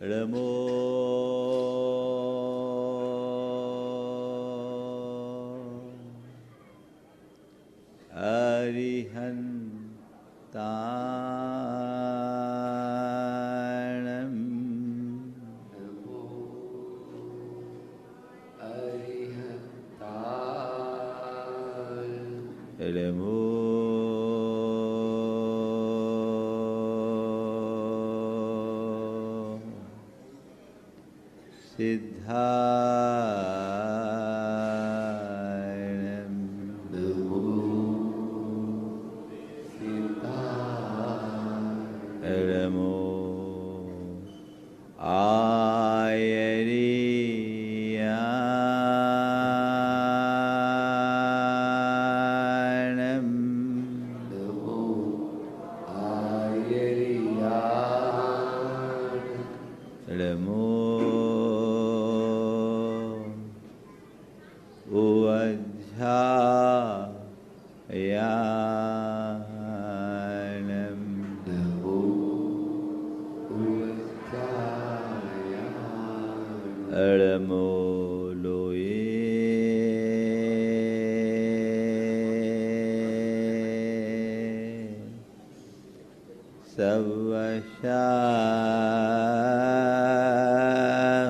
नमो अरिहन्ताणम् नमो सिद्धायम् नमो नमो आयर्याणम् नमो आयर्याणम् नमो उवध्यायाणम् नमो उवध्यायाणम् नमो लोये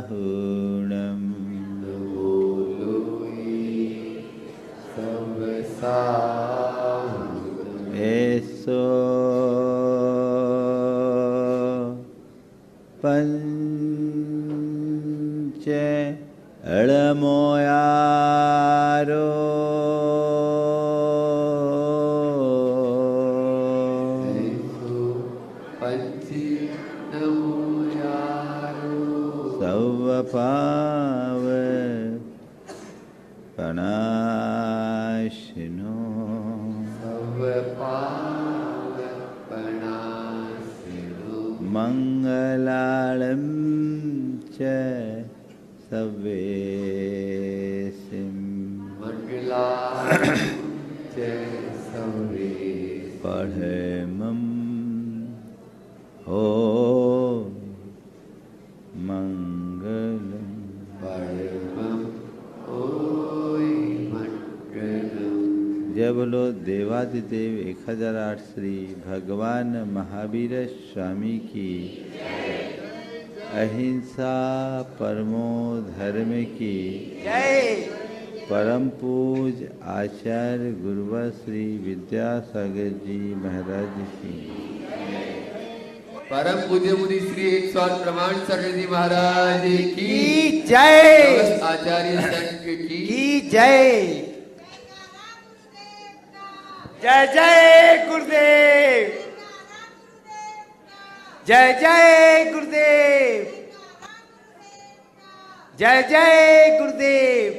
सवशाहुणम् नमो एसो पंच अळमोयारो सवपाव पणाशिनो मंगलालं च सवेसिं पढ़मं हो मंगलम जय बोलो देवादिदेव 1008 श्री भगवान महावीर स्वामी की अहिंसा परमो धर्म की परम पूज आचार्य गुरुवर श्री विद्यासागर जी महाराज की परम पूज्य मुनि श्री 108 प्रमाण सागर जी महाराज की जय। आचार्य संघ की जय। जय जय गुरुदेव, जय जय गुरुदेव, जय जय गुरुदेव।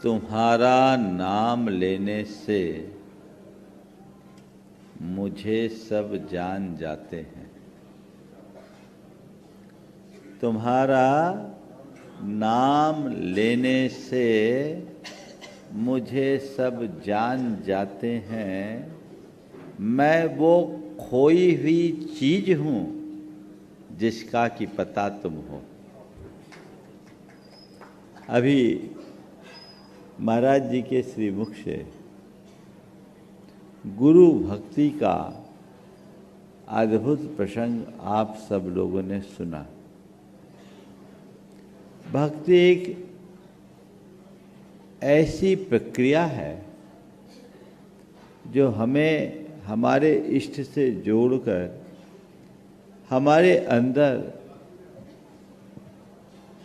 तुम्हारा नाम लेने से मुझे सब जान जाते हैं। तुम्हारा नाम लेने से मुझे सब जान जाते हैं। मैं वो खोई हुई चीज हूँ जिसका कि पता तुम हो। अभी महाराज जी के श्रीमुख से गुरु भक्ति का अद्भुत प्रसंग आप सब लोगों ने सुना। भक्ति एक ऐसी प्रक्रिया है जो हमें हमारे इष्ट से जोड़कर हमारे अंदर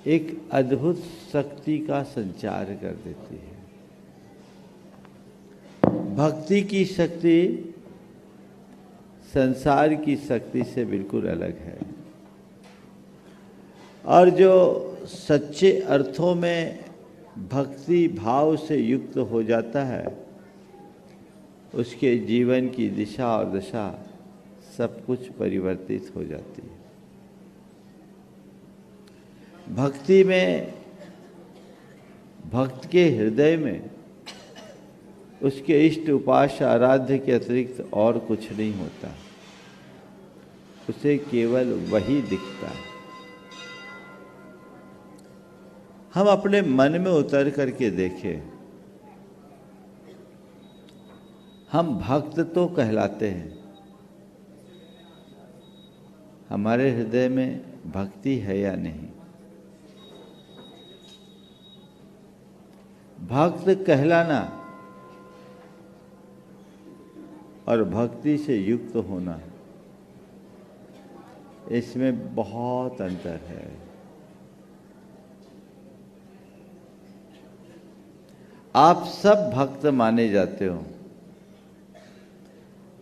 एक अद्भुत शक्ति का संचार कर देती है। भक्ति की शक्ति संसार की शक्ति से बिल्कुल अलग है और जो सच्चे अर्थों में भक्ति भाव से युक्त हो जाता है उसके जीवन की दिशा और दशा सब कुछ परिवर्तित हो जाती है। भक्ति में भक्त के हृदय में उसके इष्ट उपास्य आराध्य के अतिरिक्त और कुछ नहीं होता। उसे केवल वही दिखता है। हम अपने मन में उतर करके देखें, हम भक्त तो कहलाते हैं, हमारे हृदय में भक्ति है या नहीं? भक्त कहलाना और भक्ति से युक्त होना, इसमें बहुत अंतर है। आप सब भक्त माने जाते हो,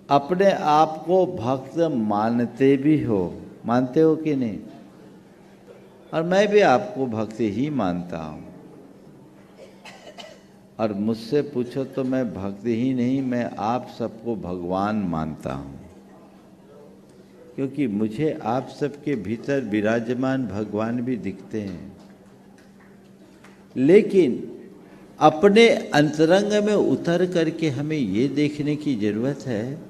अपने आप को भक्त मानते भी हो, मानते हो कि नहीं? और मैं भी आपको भक्त ही मानता हूँ। और मुझसे पूछो तो मैं भक्त ही नहीं, मैं आप सबको भगवान मानता हूँ, क्योंकि मुझे आप सबके भीतर विराजमान भगवान भी दिखते हैं। लेकिन अपने अंतरंग में उतर करके हमें ये देखने की जरूरत है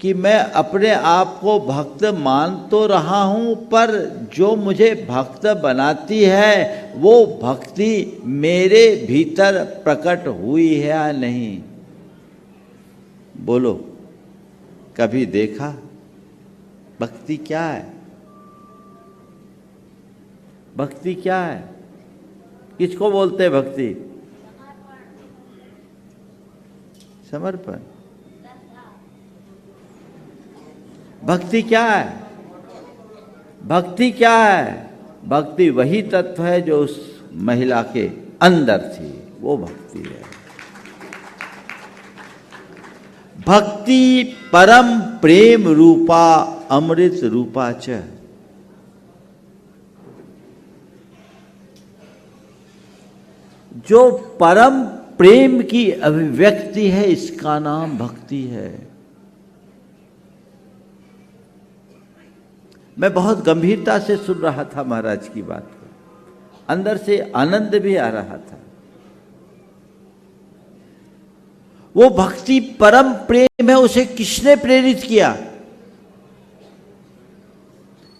कि मैं अपने आप को भक्त मान तो रहा हूं, पर जो मुझे भक्त बनाती है वो भक्ति मेरे भीतर प्रकट हुई है या नहीं? बोलो, कभी देखा भक्ति क्या है? भक्ति क्या है? किसको बोलते हैं भक्ति? समर्पण। भक्ति क्या है? भक्ति क्या है? भक्ति वही तत्व है जो उस महिला के अंदर थी, वो भक्ति है। भक्ति परम प्रेम रूपा अमृत रूपा च। जो परम प्रेम की अभिव्यक्ति है, इसका नाम भक्ति है। मैं बहुत गंभीरता से सुन रहा था महाराज की बात को, अंदर से आनंद भी आ रहा था। वो भक्ति परम प्रेम है, उसे किसने प्रेरित किया?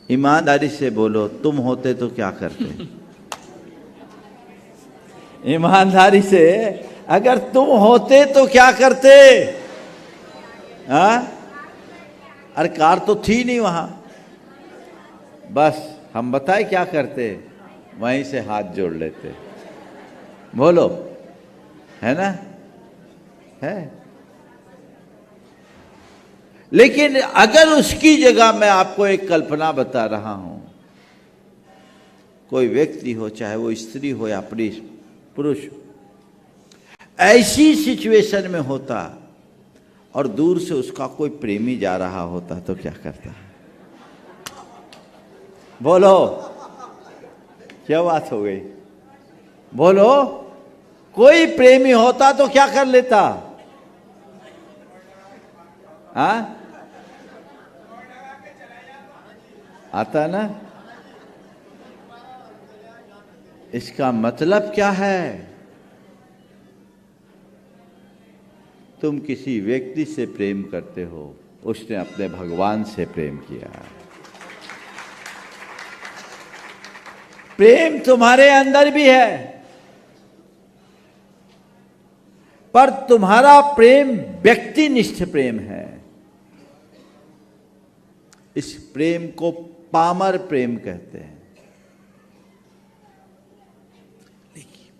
ईमानदारी से बोलो, तुम होते तो क्या करते? ईमानदारी से, अगर तुम होते तो क्या करते? हाँ? अरे कार तो थी नहीं वहां, बस हम बताए क्या करते? वहीं से हाथ जोड़ लेते। बोलो, है ना? है। लेकिन अगर उसकी जगह मैं आपको एक कल्पना बता रहा हूं, कोई व्यक्ति हो, चाहे वो स्त्री हो या पुरुष, ऐसी सिचुएशन में होता और दूर से उसका कोई प्रेमी जा रहा होता तो क्या करता? बोलो, क्या बात हो गई? बोलो, कोई प्रेमी होता तो क्या कर लेता? हाँ, आता ना? इसका मतलब क्या है? तुम किसी व्यक्ति से प्रेम करते हो, उसने अपने भगवान से प्रेम किया। प्रेम तुम्हारे अंदर भी है, पर तुम्हारा प्रेम व्यक्तिनिष्ठ प्रेम है। इस प्रेम को पामर प्रेम कहते हैं।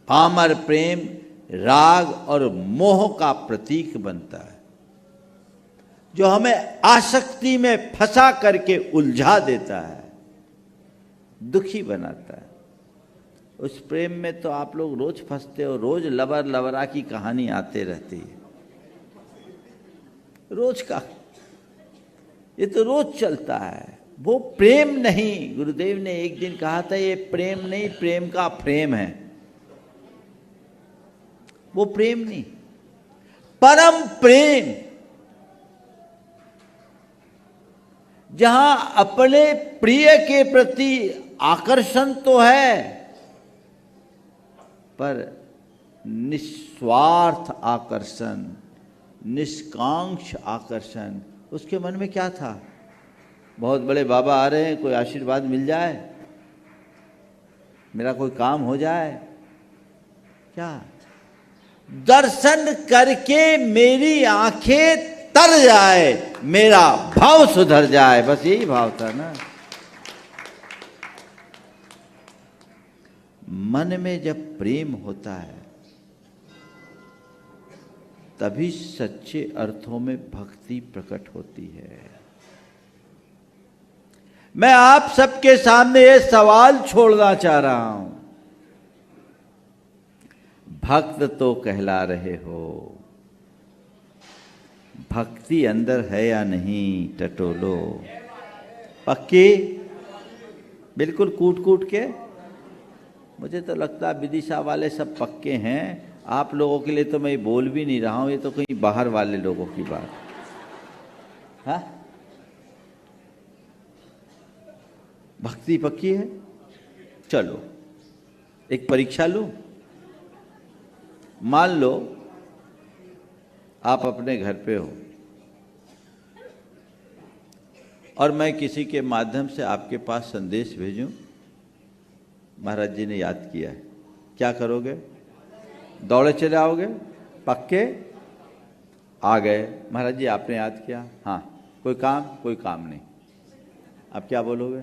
पामर प्रेम राग और मोह का प्रतीक बनता है, जो हमें आसक्ति में फंसा करके उलझा देता है, दुखी बनाता है। उस प्रेम में तो आप लोग रोज फंसते हो, रोज लवर लवरा की कहानी आते रहती है, रोज का, ये तो रोज चलता है। वो प्रेम नहीं। गुरुदेव ने एक दिन कहा था, ये प्रेम नहीं, प्रेम का फ्रेम है। वो प्रेम नहीं, परम प्रेम, जहां अपने प्रिय के प्रति आकर्षण तो है, पर निस्वार्थ आकर्षण, निष्कांक्ष आकर्षण। उसके मन में क्या था? बहुत बड़े बाबा आ रहे हैं, कोई आशीर्वाद मिल जाए, मेरा कोई काम हो जाए। क्या दर्शन करके मेरी आंखें तर जाए, मेरा भाव सुधर जाए, बस यही भाव था ना। मन में जब प्रेम होता है तभी सच्चे अर्थों में भक्ति प्रकट होती है। मैं आप सबके सामने ये सवाल छोड़ना चाह रहा हूं, भक्त तो कहला रहे हो, भक्ति अंदर है या नहीं टटोलो। पक्की? बिल्कुल कूट कूट के? मुझे तो लगता है विदिशा वाले सब पक्के हैं, आप लोगों के लिए तो मैं बोल भी नहीं रहा हूं, ये तो कहीं बाहर वाले लोगों की बात है। भक्ति पक्की है? चलो एक परीक्षा लूं। मान लो आप अपने घर पे हो और मैं किसी के माध्यम से आपके पास संदेश भेजूं, महाराज जी ने याद किया है, क्या करोगे? दौड़े चले आओगे? पक्के? आ गए, महाराज जी आपने याद किया, हाँ कोई काम नहीं। अब क्या बोलोगे?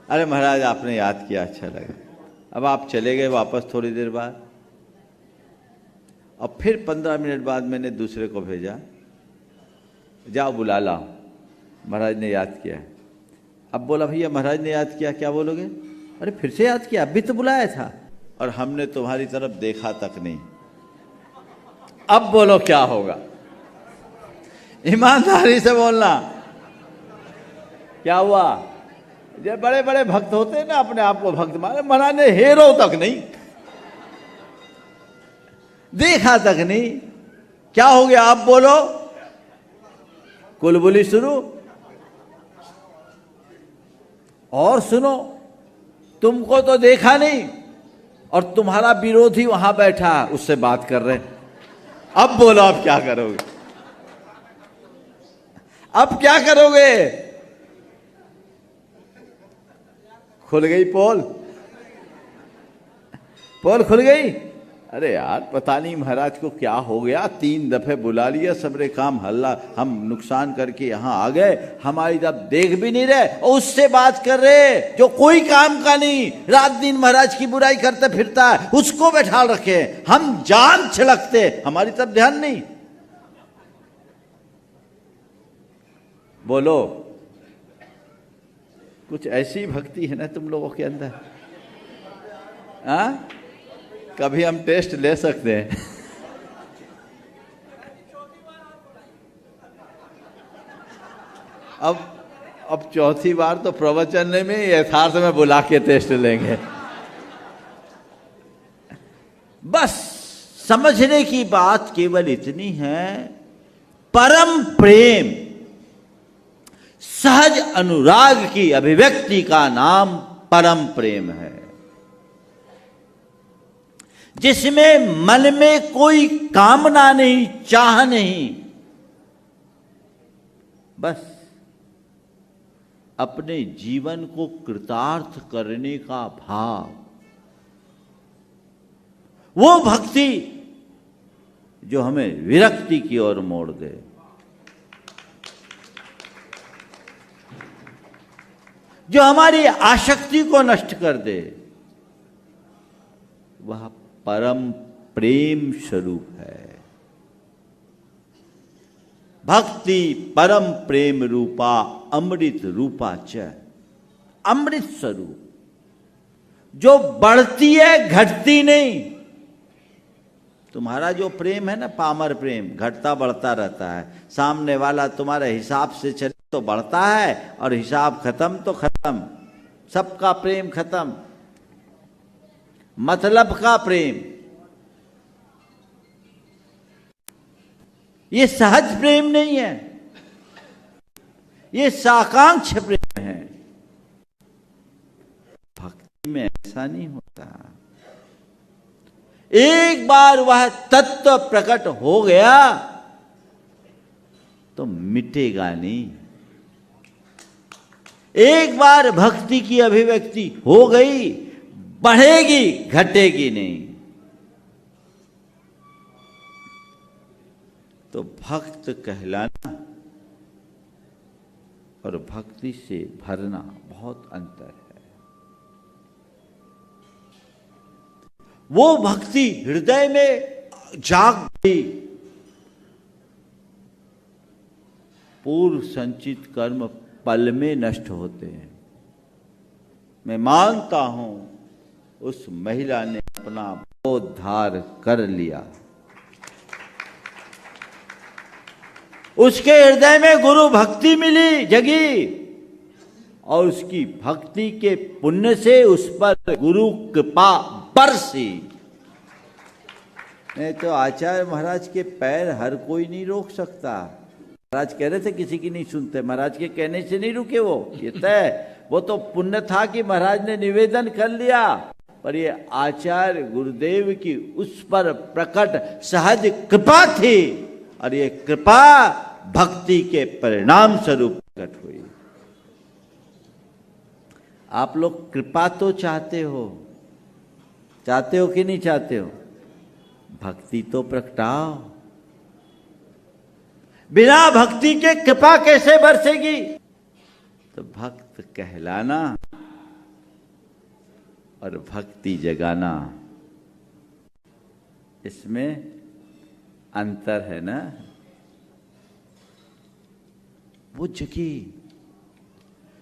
अरे महाराज आपने याद किया, अच्छा लगा। अब आप चले गए वापस थोड़ी देर बाद, और फिर 15 मिनट बाद मैंने दूसरे को भेजा, जाओ बुला लाओ, महाराज ने याद किया। अब बोला भैया महाराज ने याद किया, क्या बोलोगे? अरे फिर से याद किया, अभी तो बुलाया था और हमने तुम्हारी तरफ देखा तक नहीं। अब बोलो क्या होगा? ईमानदारी से बोलना, क्या हुआ? ये बड़े बड़े भक्त होते हैं ना, अपने आप को भक्त माने, महाराज ने हेरो तक नहीं देखा तक नहीं, क्या हो गया? अब बोलो, कुलबुली शुरू। और सुनो, तुमको तो देखा नहीं और तुम्हारा विरोधी वहां बैठा उससे बात कर रहे। अब बोलो, अब क्या करोगे? अब क्या करोगे? खुल गई पोल, पोल खुल गई। अरे यार पता नहीं महाराज को क्या हो गया, 3 दफे बुला लिया, सबरे काम हल्ला, हम नुकसान करके यहां आ गए, हमारी तरफ देख भी नहीं रहे और उससे बात कर रहे जो कोई काम का नहीं, रात दिन महाराज की बुराई करते फिरता है, उसको बैठा रखे, हम जान छिड़कते, हमारी तरफ ध्यान नहीं। बोलो, कुछ ऐसी भक्ति है ना तुम लोगों के अंदर? हाँ, कभी हम टेस्ट ले सकते हैं। अब चौथी बार तो प्रवचन में यथार्थ में बुला के टेस्ट लेंगे। बस समझने की बात केवल इतनी है, परम प्रेम, सहज अनुराग की अभिव्यक्ति का नाम परम प्रेम है, जिसमें मन में कोई कामना नहीं, चाह नहीं, बस अपने जीवन को कृतार्थ करने का भाव। वो भक्ति जो हमें विरक्ति की ओर मोड़ दे। जो हमारी आसक्ति को नष्ट कर दे, वह परम प्रेम स्वरूप है। भक्ति परम प्रेम रूपा अमृत रूपा च, अमृत स्वरूप, जो बढ़ती है घटती नहीं। तुम्हारा जो प्रेम है ना, पामर प्रेम, घटता बढ़ता रहता है। सामने वाला तुम्हारे हिसाब से चले तो बढ़ता है और हिसाब खत्म तो खत्म, सबका प्रेम खत्म। मतलब का प्रेम, ये सहज प्रेम नहीं है, ये साकांक्ष प्रेम है। भक्ति में ऐसा नहीं होता। एक बार वह तत्व प्रकट हो गया तो मिटेगा नहीं। एक बार भक्ति की अभिव्यक्ति हो गई, बढ़ेगी, घटेगी नहीं। तो भक्त कहलाना और भक्ति से भरना बहुत अंतर है। वो भक्ति हृदय में जाग गई, पूर्व संचित कर्म पल में नष्ट होते हैं। मैं मानता हूं उस महिला ने अपना उद्धार कर लिया। उसके हृदय में गुरु भक्ति मिली, जगी, और उसकी भक्ति के पुण्य से उस पर गुरु कृपा बरसी। नहीं तो आचार्य महाराज के पैर हर कोई नहीं रोक सकता। महाराज कह रहे थे किसी की नहीं सुनते, महाराज के कहने से नहीं रुके वो, ये तय। वो तो पुण्य था कि महाराज ने निवेदन कर लिया, पर ये आचार्य गुरुदेव की उस पर प्रकट सहज कृपा थी, और ये कृपा भक्ति के परिणाम स्वरूप प्रकट हुई। आप लोग कृपा तो चाहते हो कि नहीं चाहते हो? भक्ति तो प्रगटाओ। बिना भक्ति के कृपा कैसे बरसेगी? तो भक्त कहलाना और भक्ति जगाना, इसमें अंतर है ना। वो जगी,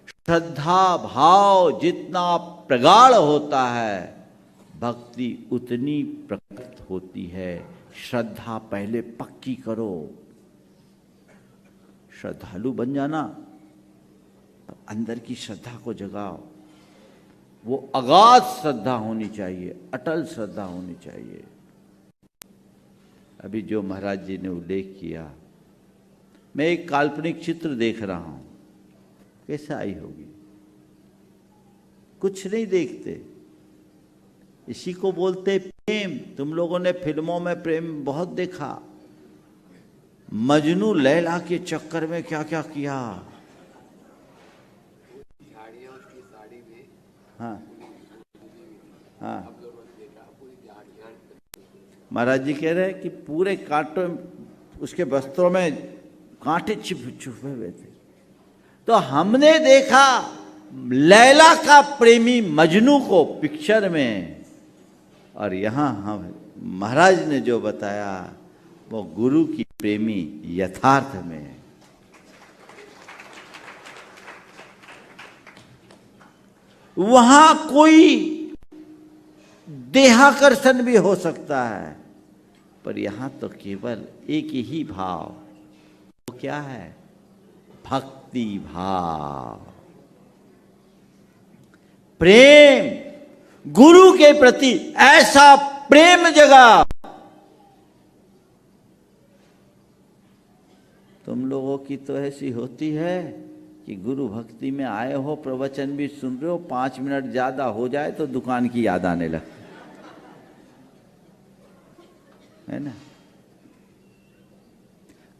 श्रद्धा भाव जितना प्रगाढ़ होता है, भक्ति उतनी प्रकट होती है। श्रद्धा पहले पक्की करो, श्रद्धालु बन जाना, अंदर की श्रद्धा को जगाओ। वो अगाध श्रद्धा होनी चाहिए, अटल श्रद्धा होनी चाहिए। अभी जो महाराज जी ने उल्लेख किया, मैं एक काल्पनिक चित्र देख रहा हूं, कैसा आई होगी? कुछ नहीं देखते, इसी को बोलते प्रेम। तुम लोगों ने फिल्मों में प्रेम बहुत देखा। मजनू लैला के चक्कर में क्या क्या किया। हाँ हाँ, महाराज जी कह रहे हैं कि पूरे कांटों, उसके वस्त्रों में कांटे छुपे हुए थे। तो हमने देखा लैला का प्रेमी मजनू को पिक्चर में, और यहां हम महाराज ने जो बताया वो गुरु की प्रेमी यथार्थ में। वहां कोई देहाकर्षण भी हो सकता है, पर यहां तो केवल एक ही भाव, वो क्या है? भक्ति भाव, प्रेम, गुरु के प्रति ऐसा प्रेम जगा। तुम लोगों की तो ऐसी होती है कि गुरु भक्ति में आए हो, प्रवचन भी सुन रहे हो, 5 मिनट ज्यादा हो जाए तो दुकान की याद आने लगती है ना।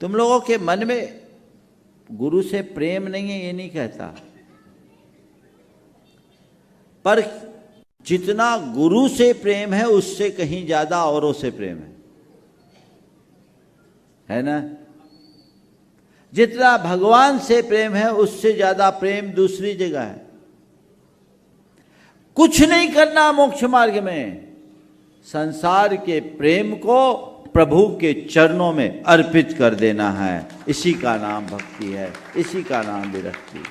तुम लोगों के मन में गुरु से प्रेम नहीं है, ये नहीं कहता, पर जितना गुरु से प्रेम है उससे कहीं ज्यादा औरों से प्रेम है ना। जितना भगवान से प्रेम है उससे ज्यादा प्रेम दूसरी जगह है। कुछ नहीं करना मोक्ष मार्ग में, संसार के प्रेम को प्रभु के चरणों में अर्पित कर देना है। इसी का नाम भक्ति है, इसी का नाम विरक्ति।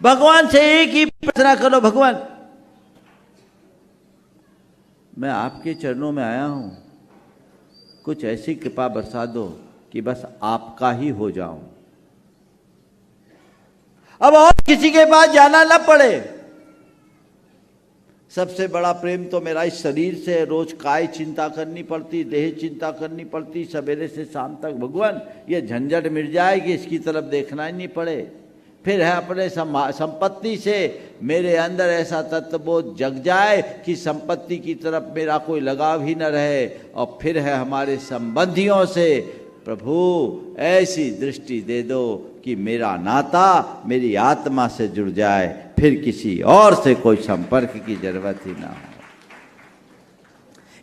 भगवान से एक ही प्रार्थना करो, भगवान मैं आपके चरणों में आया हूं, कुछ ऐसी कृपा बरसा दो कि बस आपका ही हो जाऊं, अब और किसी के पास जाना न पड़े। सबसे बड़ा प्रेम तो मेरा इस शरीर से, रोज काय चिंता करनी पड़ती, देह चिंता करनी पड़ती, सवेरे से शाम तक। भगवान ये झंझट मिट जाए कि इसकी तरफ देखना ही नहीं पड़े। फिर है अपने संपत्ति से मेरे अंदर ऐसा तत्वबोध जग जाए कि संपत्ति की तरफ मेरा कोई लगाव ही न रहे। और फिर है हमारे संबंधियों से प्रभु ऐसी दृष्टि दे दो कि मेरा नाता मेरी आत्मा से जुड़ जाए, फिर किसी और से कोई संपर्क की जरूरत ही ना हो।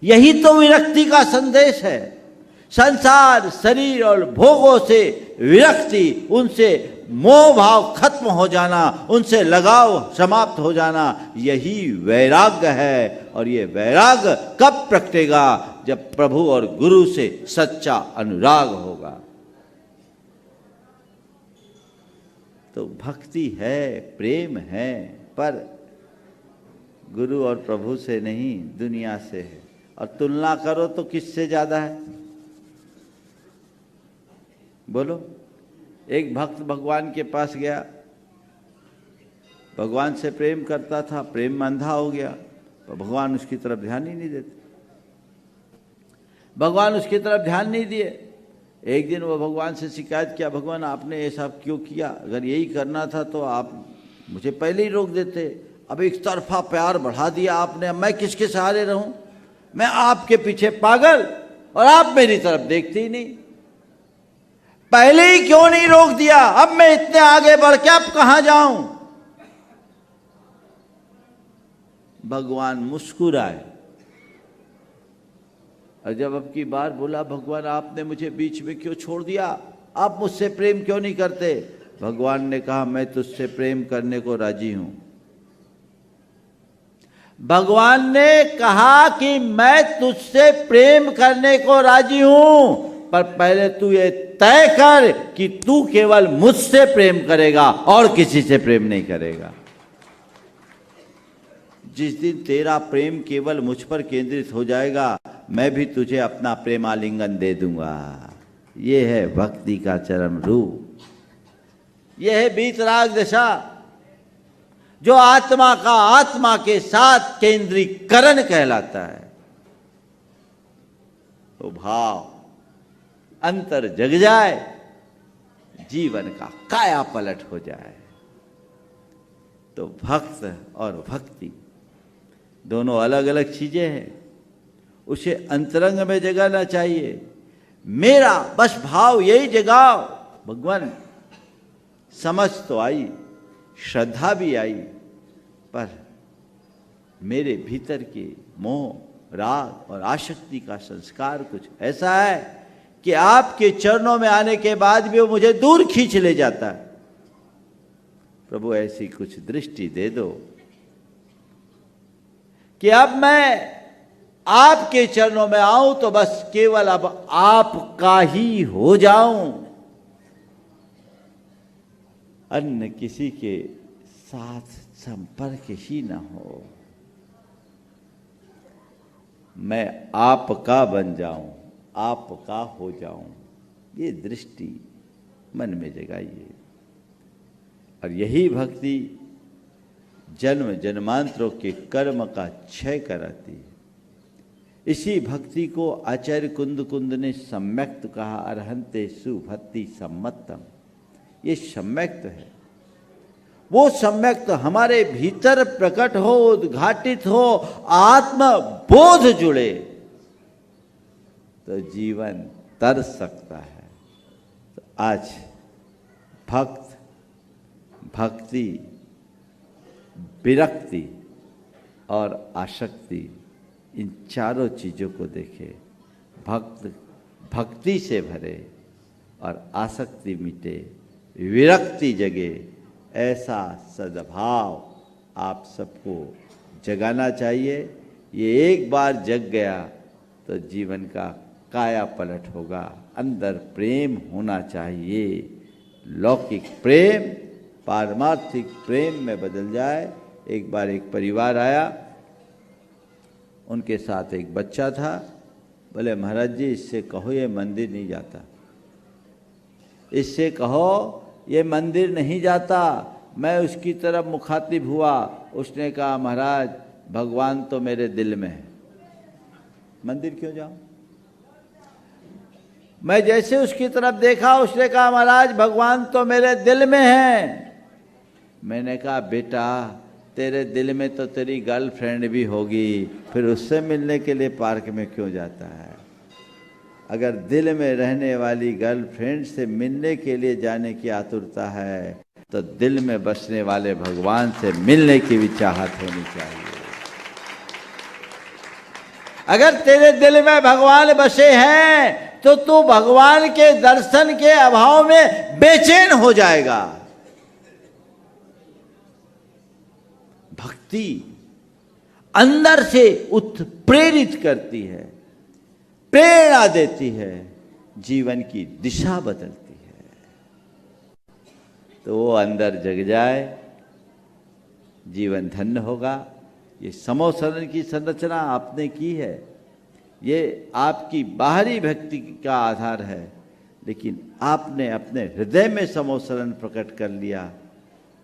यही तो विरक्ति का संदेश है। संसार, शरीर और भोगों से विरक्ति, उनसे मोह भाव खत्म हो जाना, उनसे लगाव समाप्त हो जाना, यही वैराग्य है। और ये वैराग्य कब प्रकटेगा? जब प्रभु और गुरु से सच्चा अनुराग होगा। तो भक्ति है, प्रेम है, पर गुरु और प्रभु से नहीं, दुनिया से है। और तुलना करो तो किससे ज्यादा है? बोलो। एक भक्त भगवान के पास गया, भगवान से प्रेम करता था, प्रेम में अंधा हो गया, तो भगवान उसकी तरफ ध्यान ही नहीं देते। भगवान उसकी तरफ ध्यान नहीं दिए। एक दिन वो भगवान से शिकायत किया, भगवान आपने ये सब क्यों किया? अगर यही करना था तो आप मुझे पहले ही रोक देते। अब एक तरफा प्यार बढ़ा दिया आपने, अब मैं किसके सहारे रहूं? मैं आपके पीछे पागल और आप मेरी तरफ देखते ही नहीं। पहले ही क्यों नहीं रोक दिया? अब मैं इतने आगे बढ़ के अब कहां जाऊं? भगवान मुस्कुराए और जब अब की बार बोला, भगवान आपने मुझे बीच में क्यों छोड़ दिया? आप मुझसे प्रेम क्यों नहीं करते? भगवान ने कहा, मैं तुझसे प्रेम करने को राजी हूं। भगवान ने कहा कि मैं तुझसे प्रेम करने को राजी हूं, पर पहले तू ये तय कर कि तू केवल मुझसे प्रेम करेगा और किसी से प्रेम नहीं करेगा। जिस दिन तेरा प्रेम केवल मुझ पर केंद्रित हो जाएगा, मैं भी तुझे अपना प्रेमालिंगन दे दूंगा। यह है भक्ति का चरम रूप। यह है बीतराग दशा, जो आत्मा का आत्मा के साथ केंद्रीकरण कहलाता है। तो भाव अंतर जग जाए, जीवन का काया पलट हो जाए। तो भक्त और भक्ति दोनों अलग अलग चीजें हैं। उसे अंतरंग में जगाना चाहिए। मेरा बस भाव यही जगाओ। भगवान समझ तो आई, श्रद्धा भी आई, पर मेरे भीतर के मोह, राग और आसक्ति का संस्कार कुछ ऐसा है कि आपके चरणों में आने के बाद भी वो मुझे दूर खींच ले जाता है। प्रभु ऐसी कुछ दृष्टि दे दो कि अब मैं आपके चरणों में आऊं तो बस केवल अब आपका ही हो जाऊं, अन्य किसी के साथ संपर्क ही ना हो। मैं आपका बन जाऊं, आपका हो जाऊं। ये दृष्टि मन में जगाइए। और यही भक्ति जन्म जन्मांतरों के कर्म का क्षय कराती है। इसी भक्ति को आचार्य कुंद कुंद ने सम्यक्त कहा, अर्हन्ते सुभक्ति सम्मतम। ये सम्यक्त है। वो सम्यक्त हमारे भीतर प्रकट हो, उद्घाटित हो, आत्म बोध जुड़े तो जीवन तर सकता है। तो आज भक्त, भक्ति, विरक्ति और आसक्ति, इन चारों चीजों को देखे। भक्त भक्ति से भरे और आसक्ति मिटे, विरक्ति जगे। ऐसा सद्भाव आप सबको जगाना चाहिए। ये एक बार जग गया तो जीवन का काया पलट होगा। अंदर प्रेम होना चाहिए। लौकिक प्रेम पारमार्थिक प्रेम में बदल जाए। एक बार एक परिवार आया, उनके साथ एक बच्चा था। बोले महाराज जी, इससे कहो ये मंदिर नहीं जाता, इससे कहो ये मंदिर नहीं जाता। मैं उसकी तरफ मुखातिब हुआ, उसने कहा महाराज भगवान तो मेरे दिल में है, मंदिर क्यों जाऊं। मैं जैसे उसकी तरफ देखा, उसने कहा महाराज भगवान तो मेरे दिल में है। मैंने कहा बेटा तेरे दिल में तो तेरी गर्लफ्रेंड भी होगी, फिर उससे मिलने के लिए पार्क में क्यों जाता है। अगर दिल में रहने वाली गर्लफ्रेंड से मिलने के लिए जाने की आतुरता है तो दिल में बसने वाले भगवान से मिलने की भी चाहत होनी चाहिए। अगर तेरे दिल में भगवान बसे हैं तो तू भगवान के दर्शन के अभाव में बेचैन हो जाएगा। भक्ति अंदर से उत्प्रेरित करती है, प्रेरणा देती है, जीवन की दिशा बदलती है। तो वो अंदर जग जाए, जीवन धन्य होगा। ये समूह शरण की संरचना आपने की है, ये आपकी बाहरी भक्ति का आधार है, लेकिन आपने अपने हृदय में समूह शरण प्रकट कर लिया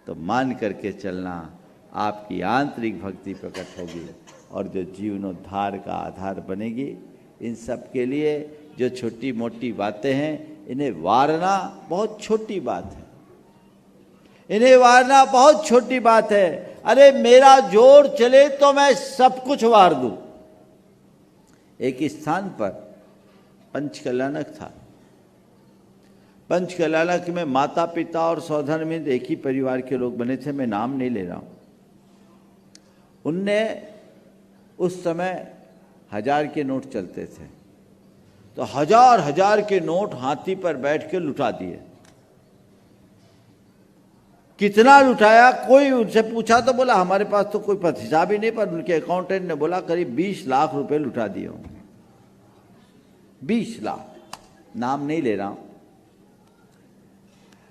तो मान करके चलना, आपकी आंतरिक भक्ति प्रकट होगी और जो जीवनोद्धार का आधार बनेगी। इन सब के लिए जो छोटी मोटी बातें हैं इन्हें वारना बहुत छोटी बात है, इन्हें वारना बहुत छोटी बात है। अरे मेरा जोर चले तो मैं सब कुछ वार दूं। एक स्थान पर पंचकल्याणक था। पंचकल्याणक में माता पिता और सौधर्मिंद एक ही परिवार के लोग बने थे, मैं नाम नहीं ले रहा हूं। उनने उस समय 1000 के नोट चलते थे, तो 1000 के नोट हाथी पर बैठ के लुटा दिए। कितना लुटाया, कोई उनसे पूछा तो बोला हमारे पास तो कोई हिसाब ही नहीं, पर उनके अकाउंटेंट ने बोला करीब 20 लाख रुपए लुटा दिए होंगे। 20 लाख, नाम नहीं ले रहा हूं।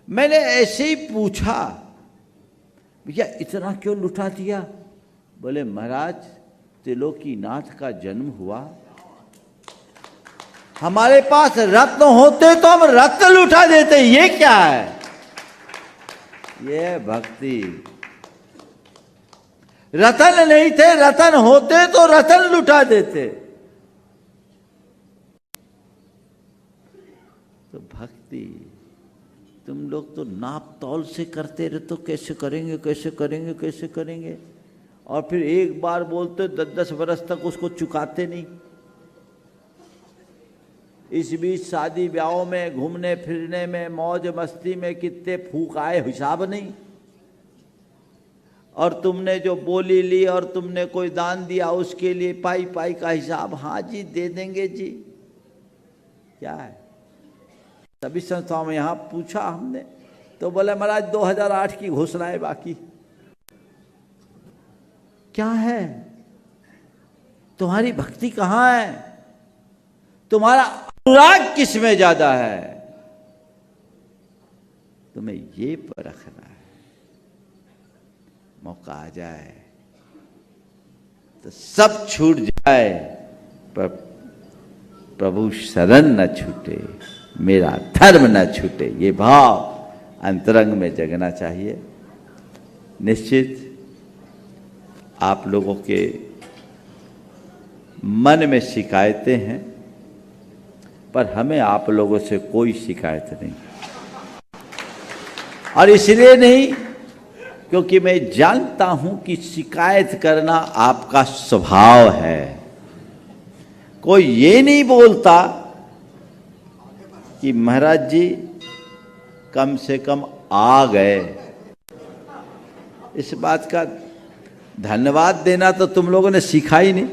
मैंने ऐसे ही पूछा भैया इतना क्यों लुटा दिया? बोले महाराज त्रिलोकीनाथ का जन्म हुआ, हमारे पास रत्न होते तो हम रत्न लुटा देते। ये क्या है? ये भक्ति। रतन नहीं थे, रतन होते तो रतन लुटा देते। तो भक्ति तुम लोग तो नाप तौल से करते रहे, तो कैसे करेंगे कैसे करेंगे कैसे करेंगे, और फिर एक बार बोलते 10-10 बरस तक उसको चुकाते नहीं। इस बीच शादी ब्याहों में, घूमने फिरने में, मौज मस्ती में कितने फूक आए हिसाब नहीं। और तुमने जो बोली ली और तुमने कोई दान दिया उसके लिए पाई पाई का हिसाब, हाँ जी दे देंगे जी। क्या है? सभी संस्थाओं में यहाँ पूछा हमने तो बोले महाराज 2008 की घोषणाएं बाकी। क्या है? तुम्हारी भक्ति कहाँ है? तुम्हारा अनुराग किस में ज्यादा है? तुम्हें ये परखना है। मौका आ जाए तो सब छूट जाए पर प्रभु शरण न छूटे, मेरा धर्म न छूटे, ये भाव अंतरंग में जगना चाहिए। निश्चित आप लोगों के मन में शिकायतें हैं, पर हमें आप लोगों से कोई शिकायत नहीं। और इसलिए नहीं क्योंकि मैं जानता हूं कि शिकायत करना आपका स्वभाव है। कोई ये नहीं बोलता कि महाराज जी कम से कम आ गए। इस बात का धन्यवाद देना तो तुम लोगों ने सीखा ही नहीं।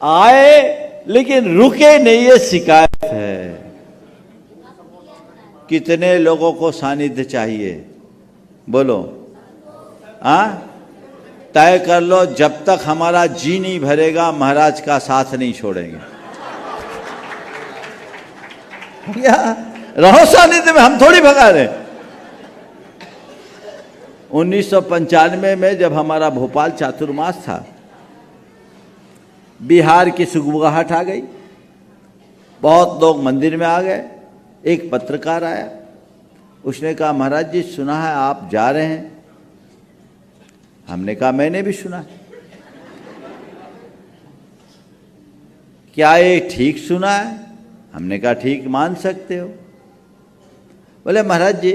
आए लेकिन रुके नहीं, ये शिकायत है। कितने लोगों को सानिध्य चाहिए बोलो? तय कर लो, जब तक हमारा जी नहीं भरेगा महाराज का साथ नहीं छोड़ेंगे। क्या रहो सानिध्य में, हम थोड़ी भगा रहे। 1995 में जब हमारा भोपाल चातुर्मास था, बिहार की सुगबुगाहट आ गई, बहुत लोग मंदिर में आ गए। एक पत्रकार आया, उसने कहा महाराज जी सुना है आप जा रहे हैं। हमने कहा मैंने भी सुना। क्या ये ठीक सुना है? हमने कहा ठीक मान सकते हो। बोले महाराज जी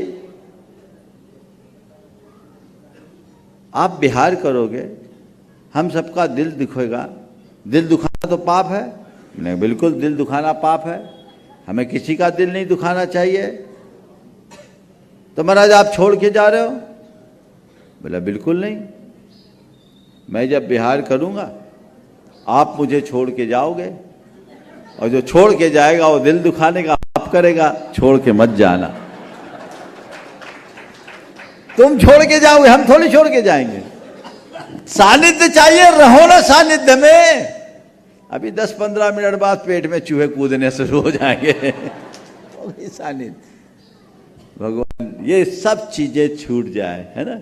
आप बिहार करोगे, हम सबका दिल दुखेगा। दिल दुखाना तो पाप है, मैंने बिल्कुल दिल दुखाना पाप है, हमें किसी का दिल नहीं दुखाना चाहिए। तो महाराज आप छोड़ के जा रहे हो? बोला बिल्कुल नहीं, मैं जब बिहार करूंगा आप मुझे छोड़ के जाओगे, और जो छोड़ के जाएगा वो दिल दुखाने का आप करेगा, छोड़ के मत जाना। तुम छोड़ के जाओगे, हम थोड़ी छोड़ के जाएंगे। सानिध्य चाहिए, रहो ना सानिध्य में। अभी 10-15 मिनट बाद पेट में चूहे कूदने शुरू हो जाएंगे। सानिध्य, भगवान ये सब चीजें छूट जाए, है ना।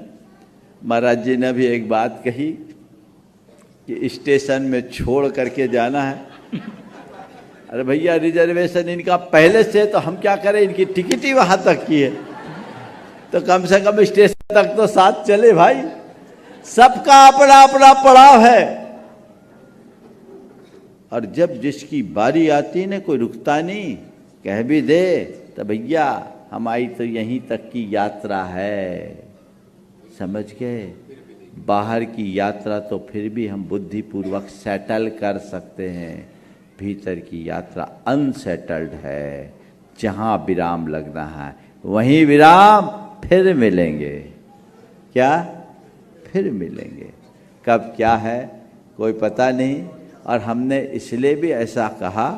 महाराज जी ने भी एक बात कही कि स्टेशन में छोड़ करके जाना है। अरे भैया रिजर्वेशन इनका पहले से, तो हम क्या करें, इनकी टिकट ही वहां तक की है, तो कम से कम स्टेशन तक तो साथ चले भाई। सबका अपना अपना पड़ाव है, और जब जिसकी बारी आती ना कोई रुकता नहीं, कह भी दे तो भैया हमारी तो यहीं तक की यात्रा है, समझ गए। बाहर की यात्रा तो फिर भी हम बुद्धिपूर्वक सेटल कर सकते हैं, भीतर की यात्रा अनसेटल्ड है। जहाँ विराम लगना है वहीं विराम, फिर मिलेंगे। क्या? फिर मिलेंगे। कब क्या है कोई पता नहीं। और हमने इसलिए भी ऐसा कहा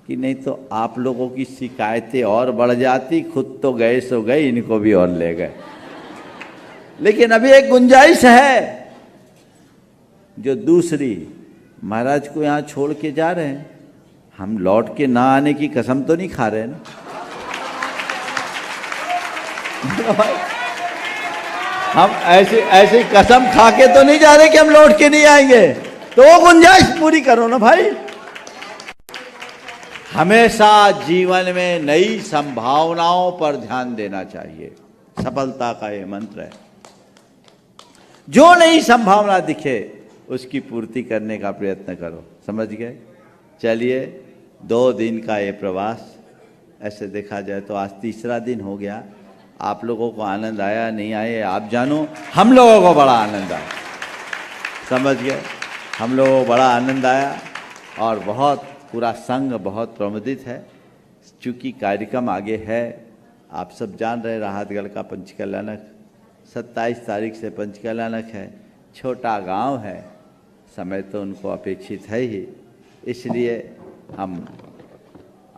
कि नहीं तो आप लोगों की शिकायतें और बढ़ जाती, खुद तो गए सो गए, इनको भी और ले गए। लेकिन अभी एक गुंजाइश है, जो दूसरी, महाराज को यहाँ छोड़ के जा रहे हैं, हम लौट के ना आने की कसम तो नहीं खा रहे ना। हम ऐसी कसम खा के तो नहीं जा रहे कि हम लौट के नहीं आएंगे, तो वो गुंजाइश पूरी करो ना भाई। हमेशा जीवन में नई संभावनाओं पर ध्यान देना चाहिए, सफलता का ये मंत्र है। जो नई संभावना दिखे उसकी पूर्ति करने का प्रयत्न करो, समझ गए। चलिए 2 दिन का ये प्रवास, ऐसे देखा जाए तो आज 3रा दिन हो गया। आप लोगों को आनंद आया नहीं आए आप जानो, हम लोगों को बड़ा आनंद आया, समझ गए। हम लोगों को बड़ा आनंद आया और बहुत पूरा संघ बहुत प्रमुदित है। चूँकि कार्यक्रम आगे है, आप सब जान रहे, राहतगढ़ का पंचकल्याणक 27 तारीख से पंचकल्याणक है। छोटा गांव है, समय तो उनको अपेक्षित है ही, इसलिए हम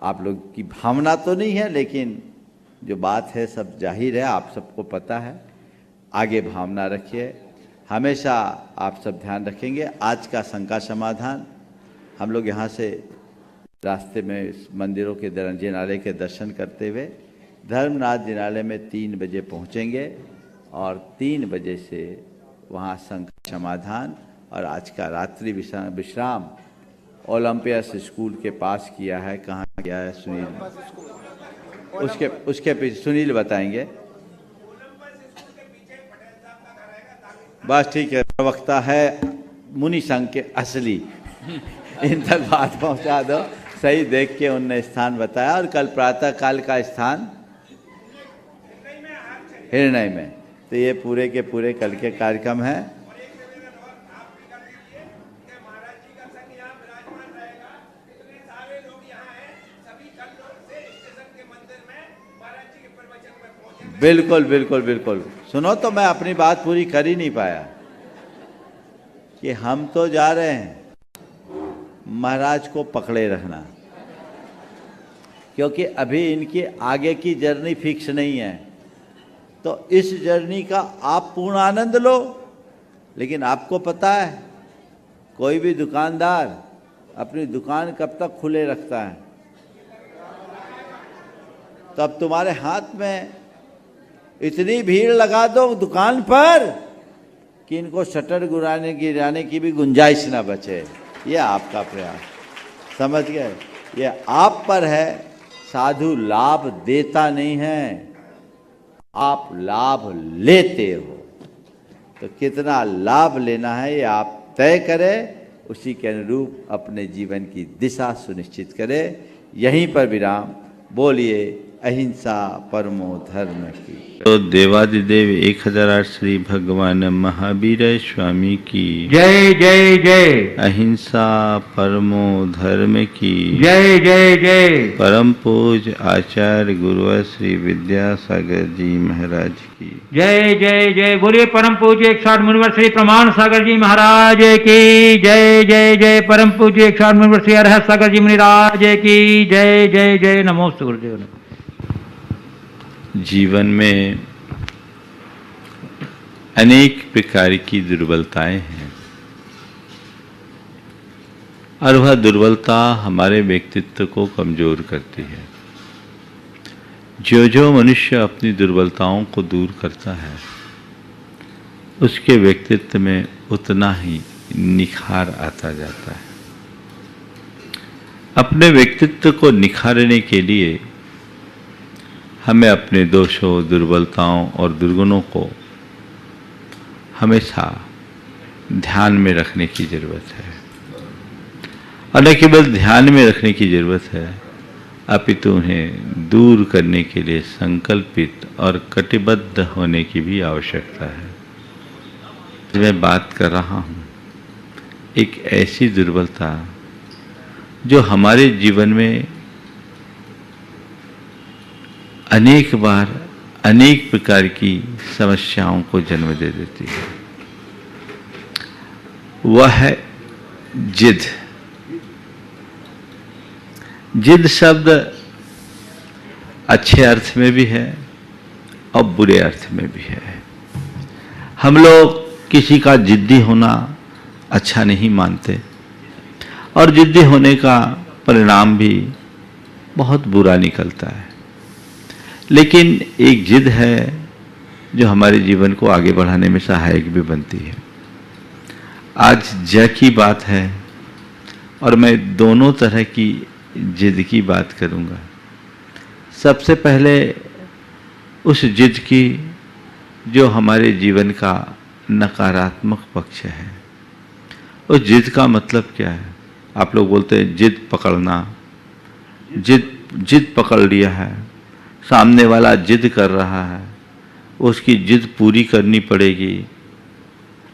आप लोग की भावना तो नहीं है, लेकिन जो बात है सब जाहिर है, आप सबको पता है। आगे भावना रखिए, हमेशा आप सब ध्यान रखेंगे। आज का शंका समाधान, हम लोग यहाँ से रास्ते में मंदिरों के जिनालय के दर्शन करते हुए धर्मनाथ जिनालय में 3 बजे पहुँचेंगे, और 3 बजे से वहाँ शंका समाधान और आज का रात्रि विश्राम ओलंपियस स्कूल के पास किया है। कहाँ किया है सुनील? उसके पीछे सुनील बताएंगे। बस ठीक है, प्रवक्ता है मुनि संघ के असली, इन तक बात पहुंचा दो। सही देख के उनने स्थान बताया, और कल प्रातः काल का स्थान हिरण्य में। तो ये पूरे के पूरे कल के कार्यक्रम है। बिल्कुल बिल्कुल बिल्कुल। सुनो तो मैं अपनी बात पूरी कर ही नहीं पाया कि हम तो जा रहे हैं, महाराज को पकड़े रखना, क्योंकि अभी इनकी आगे की जर्नी फिक्स नहीं है। तो इस जर्नी का आप पूर्ण आनंद लो। लेकिन आपको पता है कोई भी दुकानदार अपनी दुकान कब तक खुले रखता है? तो अब तुम्हारे हाथ में इतनी भीड़ लगा दो दुकान पर कि इनको शटर गिराने की भी गुंजाइश ना बचे। ये आपका प्रयास, समझ गए। ये आप पर है। साधु लाभ देता नहीं है, आप लाभ लेते हो। तो कितना लाभ लेना है ये आप तय करें, उसी के अनुरूप अपने जीवन की दिशा सुनिश्चित करें। यहीं पर विराम। बोलिए अहिंसा परमो धर्म की। तो देवादिदेव 1008 श्री भगवान महावीर स्वामी की जय जय जय। अहिंसा परमो धर्म की जय जय जय। परम पूज्य आचार्य गुरुवर श्री विद्यासागर जी महाराज की जय जय जय। बोलिए परम पूज्य 108 मुनिवर श्री प्रमाण सागर जी महाराज की जय जय जय। परम पूज्य 108 मुनिवर श्री अरहत सागर जी मुनिराज की जय जय जय। नमोस्तु गुरुदेव। जीवन में अनेक प्रकार की दुर्बलताएं हैं और वह दुर्बलता हमारे व्यक्तित्व को कमजोर करती है। जो जो मनुष्य अपनी दुर्बलताओं को दूर करता है उसके व्यक्तित्व में उतना ही निखार आता जाता है। अपने व्यक्तित्व को निखारने के लिए हमें अपने दोषों, दुर्बलताओं और दुर्गुणों को हमेशा ध्यान में रखने की जरूरत है। और न केवल ध्यान में रखने की जरूरत है अपितु उन्हें दूर करने के लिए संकल्पित और कटिबद्ध होने की भी आवश्यकता है। मैं बात कर रहा हूँ एक ऐसी दुर्बलता जो हमारे जीवन में अनेक बार अनेक प्रकार की समस्याओं को जन्म दे देती है। वह है जिद। जिद शब्द अच्छे अर्थ में भी है और बुरे अर्थ में भी है। हम लोग किसी का जिद्दी होना अच्छा नहीं मानते और जिद्दी होने का परिणाम भी बहुत बुरा निकलता है। लेकिन एक जिद है जो हमारे जीवन को आगे बढ़ाने में सहायक भी बनती है। आज ज की बात है और मैं दोनों तरह की जिद की बात करूंगा। सबसे पहले उस जिद की जो हमारे जीवन का नकारात्मक पक्ष है। उस जिद का मतलब क्या है? आप लोग बोलते हैं जिद पकड़ना, जिद पकड़ लिया है, सामने वाला जिद कर रहा है, उसकी जिद पूरी करनी पड़ेगी।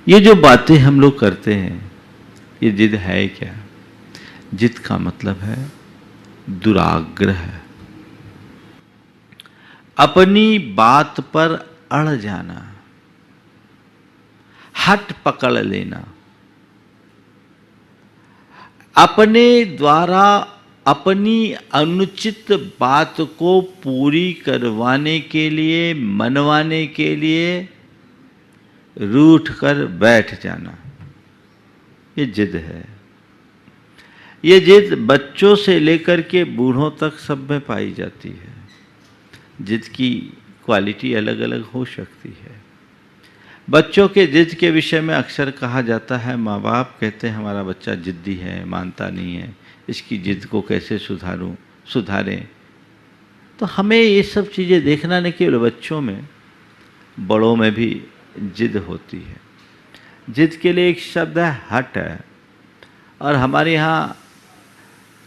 ये जो बातें हम लोग करते हैं ये जिद है क्या? जिद का मतलब है दुराग्रह, अपनी बात पर अड़ जाना, हट पकड़ लेना, अपने द्वारा अपनी अनुचित बात को पूरी करवाने के लिए, मनवाने के लिए रूठ कर बैठ जाना, ये जिद है। ये जिद बच्चों से लेकर के बूढ़ों तक सब में पाई जाती है। जिद की क्वालिटी अलग अलग हो सकती है। बच्चों के जिद के विषय में अक्सर कहा जाता है, माँ बाप कहते हैं हमारा बच्चा जिद्दी है, मानता नहीं है, इसकी जिद को कैसे सुधारें। तो हमें ये सब चीज़ें देखना नहीं केवल बच्चों में, बड़ों में भी जिद होती है। जिद के लिए एक शब्द है हट है, और हमारे यहाँ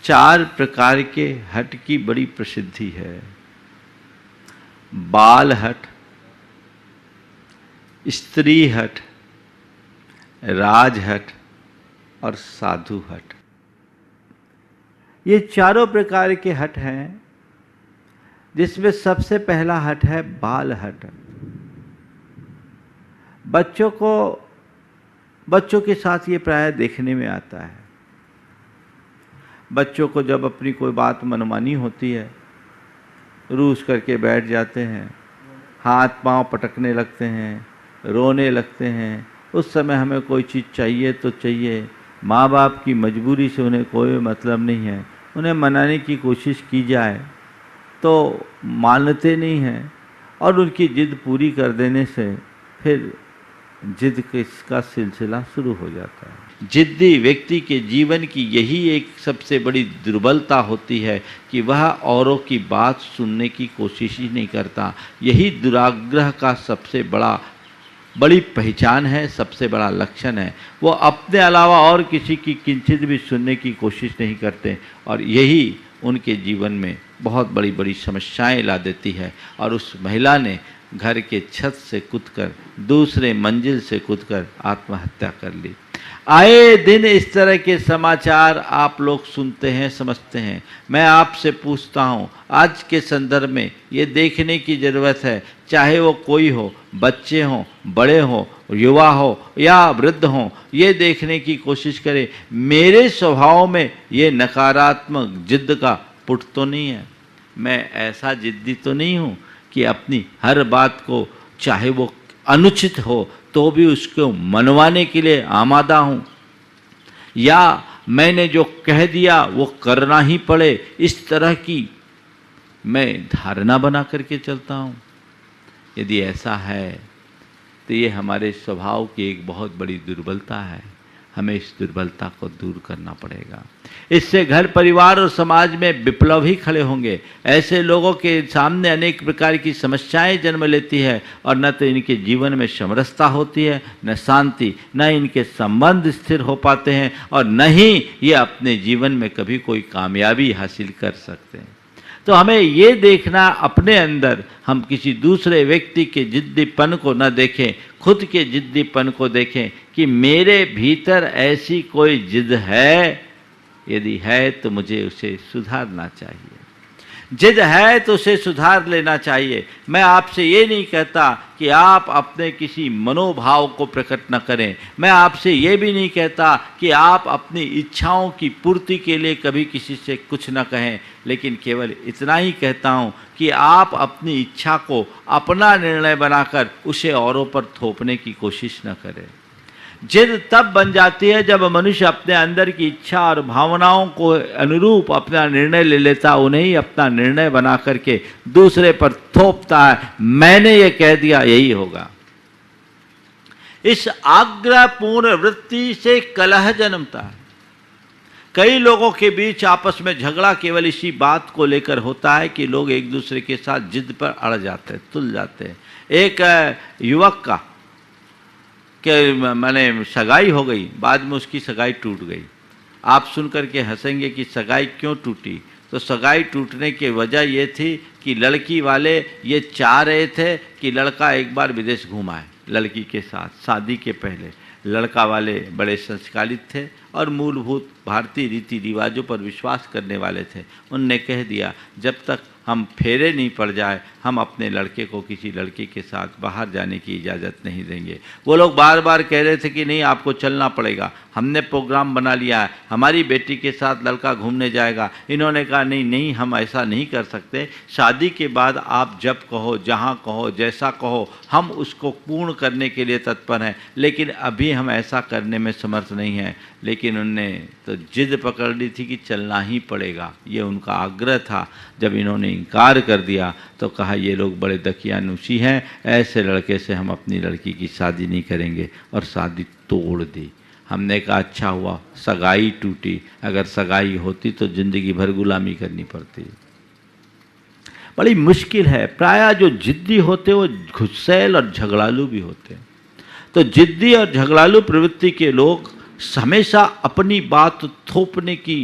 4 प्रकार के हट की बड़ी प्रसिद्धि है। बाल हट, स्त्री हट, राज हट और साधु हट। ये चारों प्रकार के हट हैं, जिसमें सबसे पहला हट है बाल हट। बच्चों के साथ ये प्राय देखने में आता है। बच्चों को जब अपनी कोई बात मनमानी होती है, रूस करके बैठ जाते हैं, हाथ पांव पटकने लगते हैं, रोने लगते हैं। उस समय हमें कोई चीज़ चाहिए तो चाहिए। माँ बाप की मजबूरी से उन्हें कोई मतलब नहीं है। उन्हें मनाने की कोशिश की जाए तो मानते नहीं हैं, और उनकी जिद पूरी कर देने से फिर जिद का सिलसिला शुरू हो जाता है। जिद्दी व्यक्ति के जीवन की यही एक सबसे बड़ी दुर्बलता होती है कि वह औरों की बात सुनने की कोशिश ही नहीं करता। यही दुराग्रह का सबसे बड़ी पहचान है, सबसे बड़ा लक्षण है। वो अपने अलावा और किसी की किंचित भी सुनने की कोशिश नहीं करते, और यही उनके जीवन में बहुत बड़ी बड़ी समस्याएं ला देती है। और उस महिला ने घर के छत से कूदकर, दूसरे मंजिल से कूदकर आत्महत्या कर ली। आए दिन इस तरह के समाचार आप लोग सुनते हैं, समझते हैं। मैं आपसे पूछता हूँ, आज के संदर्भ में ये देखने की ज़रूरत है, चाहे वो कोई हो, बच्चे हों, बड़े हों, युवा हो या वृद्ध हों, ये देखने की कोशिश करें मेरे स्वभाव में ये नकारात्मक जिद्द का पुट तो नहीं है। मैं ऐसा जिद्दी तो नहीं हूँ कि अपनी हर बात को, चाहे वो अनुचित हो तो भी उसको मनवाने के लिए आमादा हूँ, या मैंने जो कह दिया वो करना ही पड़े, इस तरह की मैं धारणा बना करके चलता हूँ। यदि ऐसा है तो ये हमारे स्वभाव की एक बहुत बड़ी दुर्बलता है। हमें इस दुर्बलता को दूर करना पड़ेगा। इससे घर परिवार और समाज में विप्लव ही खड़े होंगे। ऐसे लोगों के सामने अनेक प्रकार की समस्याएं जन्म लेती है और न तो इनके जीवन में समरसता होती है, न शांति, न इनके संबंध स्थिर हो पाते हैं और न ही ये अपने जीवन में कभी कोई कामयाबी हासिल कर सकते हैं। तो हमें ये देखना अपने अंदर, हम किसी दूसरे व्यक्ति के जिद्दीपन को न देखें, खुद के जिद्दीपन को देखें कि मेरे भीतर ऐसी कोई जिद है। यदि है तो मुझे उसे सुधारना चाहिए। जिद है तो उसे सुधार लेना चाहिए। मैं आपसे ये नहीं कहता कि आप अपने किसी मनोभाव को प्रकट न करें। मैं आपसे ये भी नहीं कहता कि आप अपनी इच्छाओं की पूर्ति के लिए कभी किसी से कुछ न कहें, लेकिन केवल इतना ही कहता हूँ कि आप अपनी इच्छा को अपना निर्णय बनाकर उसे औरों पर थोपने की कोशिश न करें। जिद तब बन जाती है जब मनुष्य अपने अंदर की इच्छा और भावनाओं को अनुरूप अपना निर्णय ले लेता, उन्हें ही अपना निर्णय बना करके दूसरे पर थोपता है। मैंने ये कह दिया यही होगा। इस आग्रहपूर्ण वृत्ति से कलह जन्मता है। कई लोगों के बीच आपस में झगड़ा केवल इसी बात को लेकर होता है कि लोग एक दूसरे के साथ जिद पर अड़ जाते हैं, तुल जाते हैं। एक युवक का कि मैंने सगाई हो गई, बाद में उसकी सगाई टूट गई। आप सुनकर के हंसेंगे कि सगाई क्यों टूटी। तो सगाई टूटने की वजह ये थी कि लड़की वाले ये चाह रहे थे कि लड़का एक बार विदेश घुमाए लड़की के साथ। शादी के पहले लड़का वाले बड़े संस्कारित थे और मूलभूत भारतीय रीति रिवाजों पर विश्वास करने वाले थे। उनने कह दिया जब तक हम फेरे नहीं पड़ जाए हम अपने लड़के को किसी लड़की के साथ बाहर जाने की इजाज़त नहीं देंगे। वो लोग बार बार कह रहे थे कि नहीं आपको चलना पड़ेगा, हमने प्रोग्राम बना लिया है, हमारी बेटी के साथ लड़का घूमने जाएगा। इन्होंने कहा नहीं नहीं हम ऐसा नहीं कर सकते, शादी के बाद आप जब कहो, जहाँ कहो, जैसा कहो हम उसको पूर्ण करने के लिए तत्पर हैं, लेकिन अभी हम ऐसा करने में समर्थ नहीं हैं। लेकिन उनने तो जिद पकड़ ली थी कि चलना ही पड़ेगा, ये उनका आग्रह था। जब इन्होंने इनकार कर दिया तो कहा ये लोग बड़े दकियानूसी हैं, ऐसे लड़के से हम अपनी लड़की की शादी नहीं करेंगे, और शादी तोड़ दी। हमने कहा अच्छा हुआ सगाई टूटी, अगर सगाई होती तो जिंदगी भर गुलामी करनी पड़ती। बड़ी मुश्किल है। प्रायः जो जिद्दी होते वो गुस्सैल और झगड़ालू भी होते हैं। तो जिद्दी और झगड़ालू प्रवृत्ति के लोग हमेशा अपनी बात थोपने की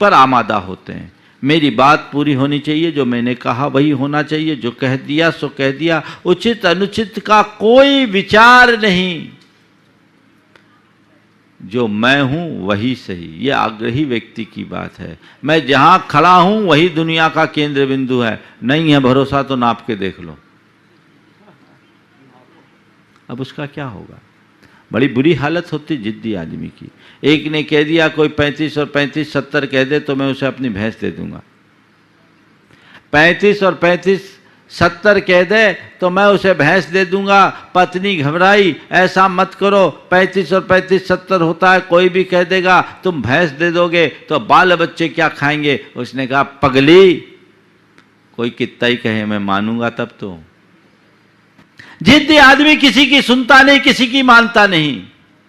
पर आमादा होते हैं। मेरी बात पूरी होनी चाहिए, जो मैंने कहा वही होना चाहिए, जो कह दिया सो कह दिया, उचित अनुचित का कोई विचार नहीं, जो मैं हूं वही सही। यह आग्रही व्यक्ति की बात है। मैं जहां खड़ा हूं वही दुनिया का केंद्र बिंदु है। नहीं है भरोसा तो नाप के देख लो। अब उसका क्या होगा। बड़ी बुरी हालत होती जिद्दी आदमी की। एक ने कह दिया कोई 35 और 35 70 कह दे तो मैं उसे अपनी भैंस दे दूंगा। 35 और 35 70 कह दे तो मैं उसे भैंस दे दूंगा। पत्नी घबराई, ऐसा मत करो, 35 और 35 70 होता है, कोई भी कह देगा तुम भैंस दे दोगे तो बाल बच्चे क्या खाएंगे। उसने कहा पगली, कोई कितना ही कहे मैं मानूंगा तब तो। जिद्दी आदमी किसी की सुनता नहीं, किसी की मानता नहीं,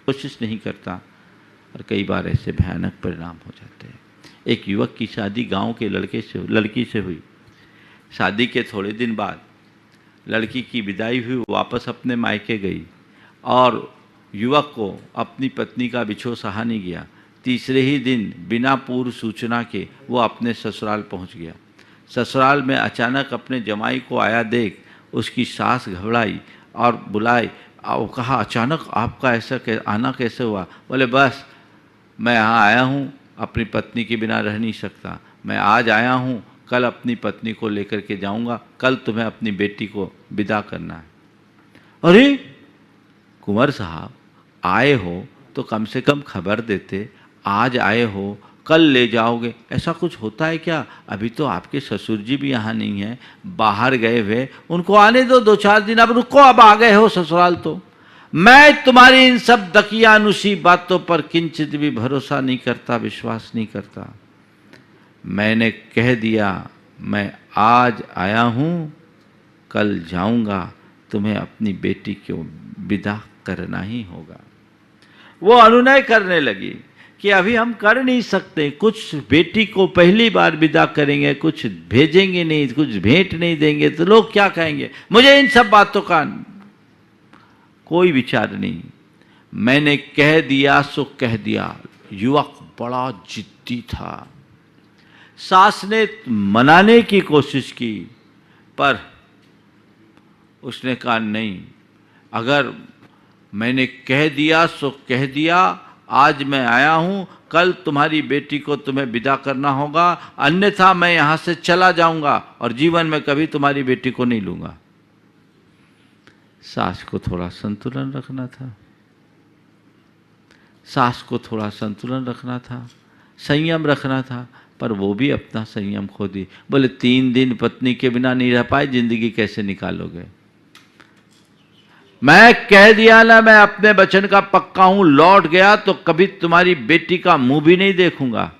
कोशिश नहीं करता, और कई बार ऐसे भयानक परिणाम हो जाते हैं। एक युवक की शादी गांव के लड़की से हुई। शादी के थोड़े दिन बाद लड़की की विदाई हुई, वापस अपने मायके गई और युवक को अपनी पत्नी का बिछोह सहा नहीं गया। तीसरे ही दिन बिना पूर्व सूचना के वो अपने ससुराल पहुंच गया। ससुराल में अचानक अपने जमाई को आया देख उसकी सास घबराई और बुलाई और कहा, अचानक आपका ऐसा आना कैसे हुआ? बोले, बस मैं यहाँ आया हूँ, अपनी पत्नी के बिना रह नहीं सकता। मैं आज आया हूँ, कल अपनी पत्नी को लेकर के जाऊँगा, कल तुम्हें अपनी बेटी को विदा करना है। अरे कुंवर साहब, आए हो तो कम से कम खबर देते, आज आए हो कल ले जाओगे, ऐसा कुछ होता है क्या? अभी तो आपके ससुर जी भी यहाँ नहीं हैं, बाहर गए हुए, उनको आने दो 2-4 दिन। अब रुको, अब आ गए हो ससुराल तो। मैं तुम्हारी इन सब दकियानुसी बातों पर किंचित भी भरोसा नहीं करता, विश्वास नहीं करता। मैंने कह दिया, मैं आज आया हूँ, कल जाऊँगा, तुम्हें अपनी बेटी को विदा करना ही होगा। वो अनुनय करने लगी कि अभी हम कर नहीं सकते, कुछ बेटी को पहली बार विदा करेंगे, कुछ भेजेंगे नहीं, कुछ भेंट नहीं देंगे तो लोग क्या कहेंगे। मुझे इन सब बातों का कोई विचार नहीं, मैंने कह दिया सो कह दिया। युवक बड़ा जिद्दी था। सास ने मनाने की कोशिश की पर उसने कहा, नहीं, अगर मैंने कह दिया सो कह दिया, आज मैं आया हूँ, कल तुम्हारी बेटी को तुम्हें विदा करना होगा, अन्यथा मैं यहाँ से चला जाऊँगा और जीवन में कभी तुम्हारी बेटी को नहीं लूँगा। सास को थोड़ा संतुलन रखना था, सास को थोड़ा संतुलन रखना था, संयम रखना था, पर वो भी अपना संयम खो दी। बोले, 3 दिन पत्नी के बिना नहीं रह पाए, जिंदगी कैसे निकालोगे? मैं कह दिया ना, मैं अपने वचन का पक्का हूं, लौट गया तो कभी तुम्हारी बेटी का मुंह भी नहीं देखूंगा।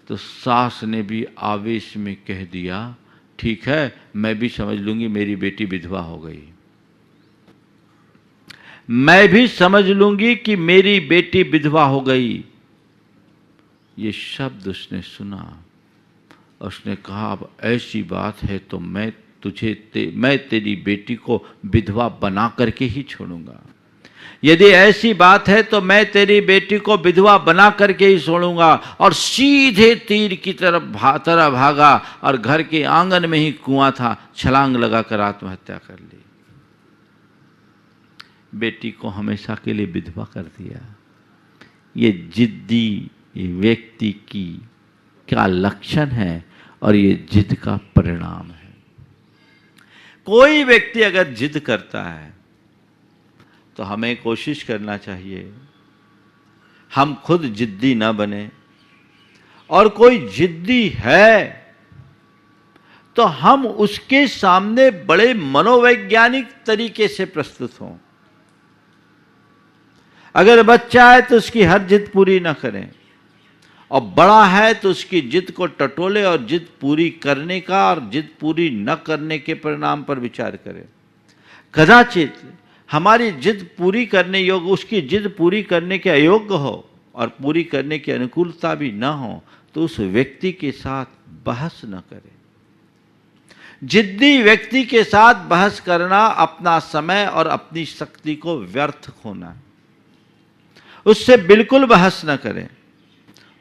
तो सास ने भी आवेश में कह दिया, ठीक है, मैं भी समझ लूंगी मेरी बेटी विधवा हो गई, मैं भी समझ लूंगी कि मेरी बेटी विधवा हो गई। ये शब्द उसने सुना, उसने कहा, अब ऐसी बात है तो मैं तेरी बेटी को विधवा बना करके ही छोड़ूंगा। यदि ऐसी बात है तो मैं तेरी बेटी को विधवा बना करके ही छोड़ूंगा। और सीधे तीर की तरह भागा और घर के आंगन में ही कुआं था, छलांग लगाकर आत्महत्या कर ली। बेटी को हमेशा के लिए विधवा कर दिया। ये जिद्दी व्यक्ति की क्या लक्षण है और ये जिद का परिणाम है। कोई व्यक्ति अगर जिद करता है तो हमें कोशिश करना चाहिए हम खुद जिद्दी ना बने, और कोई जिद्दी है तो हम उसके सामने बड़े मनोवैज्ञानिक तरीके से प्रस्तुत हों। अगर बच्चा है तो उसकी हर जिद पूरी ना करें, और बड़ा है तो उसकी जिद को टटोले और जिद पूरी करने का और जिद पूरी न करने के परिणाम पर विचार करें। कदाचित हमारी जिद पूरी करने योग्य, उसकी जिद पूरी करने के अयोग्य हो और पूरी करने की अनुकूलता भी न हो तो उस व्यक्ति के साथ बहस न करें। जिद्दी व्यक्ति के साथ बहस करना अपना समय और अपनी शक्ति को व्यर्थ खोना। उससे बिल्कुल बहस न करें,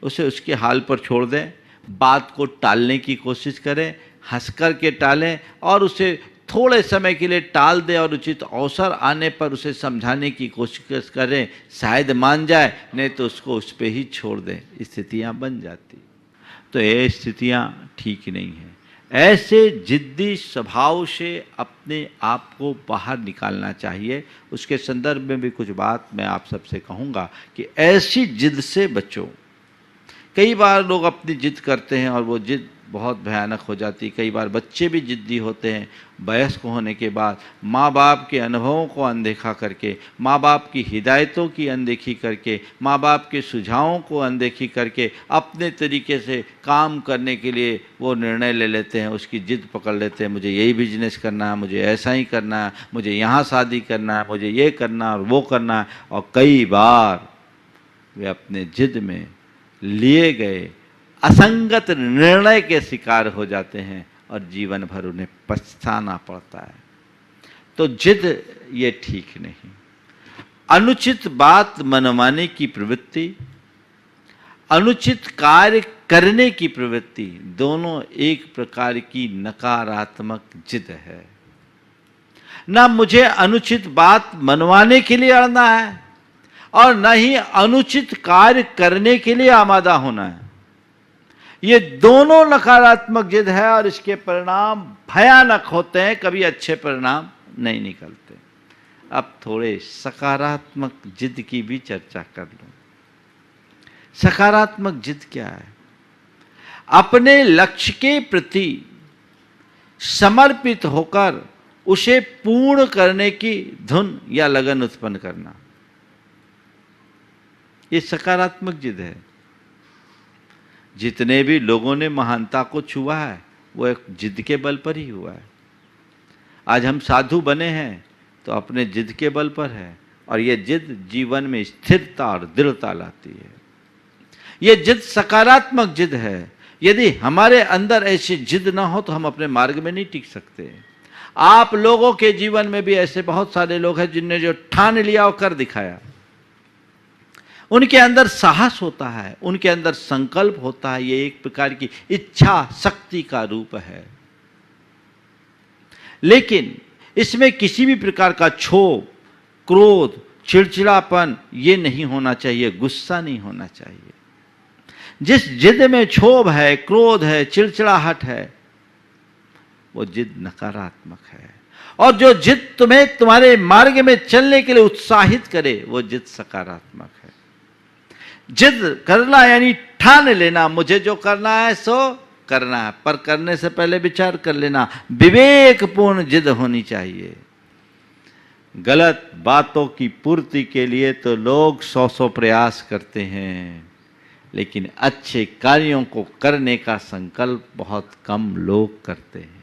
उसे उसके हाल पर छोड़ दें, बात को टालने की कोशिश करें, हंस कर के टालें और उसे थोड़े समय के लिए टाल दें और उचित अवसर आने पर उसे समझाने की कोशिश करें, शायद मान जाए, नहीं तो उसको उस पर ही छोड़ दें। स्थितियां बन जाती, तो ये स्थितियां ठीक नहीं हैं। ऐसे जिद्दी स्वभाव से अपने आप को बाहर निकालना चाहिए। उसके संदर्भ में भी कुछ बात मैं आप सबसे कहूँगा कि ऐसी जिद से बचो। कई बार लोग अपनी जिद करते हैं और वो जिद बहुत भयानक हो जाती है। कई बार बच्चे भी जिद्दी होते हैं। वयस्क होने के बाद माँ बाप के अनुभवों को अनदेखा करके, माँ बाप की हिदायतों की अनदेखी करके, माँ बाप के सुझावों को अनदेखी करके अपने तरीके से काम करने के लिए वो निर्णय ले लेते हैं, उसकी जिद पकड़ लेते हैं। मुझे यही बिजनेस करना है, मुझे ऐसा ही करना है, मुझे यहाँ शादी करना है, मुझे ये करना है और वो करना है। और कई बार वे अपने जिद में लिए गए असंगत निर्णय के शिकार हो जाते हैं और जीवन भर उन्हें पछताना पड़ता है। तो जिद ये ठीक नहीं। अनुचित बात मनवाने की प्रवृत्ति अनुचित कार्य करने की प्रवृत्ति दोनों एक प्रकार की नकारात्मक जिद है। ना मुझे अनुचित बात मनवाने के लिए अड़ना है और न ही अनुचित कार्य करने के लिए आमादा होना है। ये दोनों नकारात्मक जिद है और इसके परिणाम भयानक होते हैं, कभी अच्छे परिणाम नहीं निकलते। अब थोड़े सकारात्मक जिद की भी चर्चा कर लो। सकारात्मक जिद क्या है? अपने लक्ष्य के प्रति समर्पित होकर उसे पूर्ण करने की धुन या लगन उत्पन्न करना, ये सकारात्मक जिद है। जितने भी लोगों ने महानता को छुआ है वो एक जिद के बल पर ही हुआ है। आज हम साधु बने हैं तो अपने जिद के बल पर है, और ये जिद जीवन में स्थिरता और दृढ़ता लाती है। ये जिद सकारात्मक जिद है। यदि हमारे अंदर ऐसी जिद ना हो तो हम अपने मार्ग में नहीं टिक सकते। आप लोगों के जीवन में भी ऐसे बहुत सारे लोग हैं जिनने जो ठान लिया और कर दिखाया। उनके अंदर साहस होता है, उनके अंदर संकल्प होता है। ये एक प्रकार की इच्छा शक्ति का रूप है। लेकिन इसमें किसी भी प्रकार का क्षोभ, क्रोध, चिड़चिड़ापन ये नहीं होना चाहिए, गुस्सा नहीं होना चाहिए। जिस जिद में क्षोभ है, क्रोध है, चिड़चिड़ाहट है, वो जिद नकारात्मक है। और जो जिद तुम्हें तुम्हारे मार्ग में चलने के लिए उत्साहित करे, वो जिद सकारात्मक है। जिद करना यानी ठान लेना, मुझे जो करना है सो करना है, पर करने से पहले विचार कर लेना। विवेकपूर्ण जिद होनी चाहिए। गलत बातों की पूर्ति के लिए तो लोग 100 प्रयास करते हैं, लेकिन अच्छे कार्यों को करने का संकल्प बहुत कम लोग करते हैं।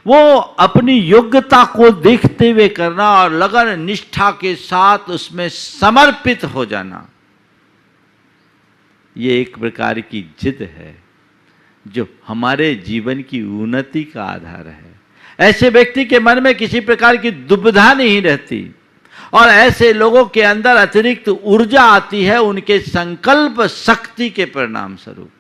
वो अपनी योग्यता को देखते हुए करना और लगन निष्ठा के साथ उसमें समर्पित हो जाना, ये एक प्रकार की जिद है जो हमारे जीवन की उन्नति का आधार है। ऐसे व्यक्ति के मन में किसी प्रकार की दुविधा नहीं रहती और ऐसे लोगों के अंदर अतिरिक्त ऊर्जा आती है उनके संकल्प शक्ति के परिणाम स्वरूप।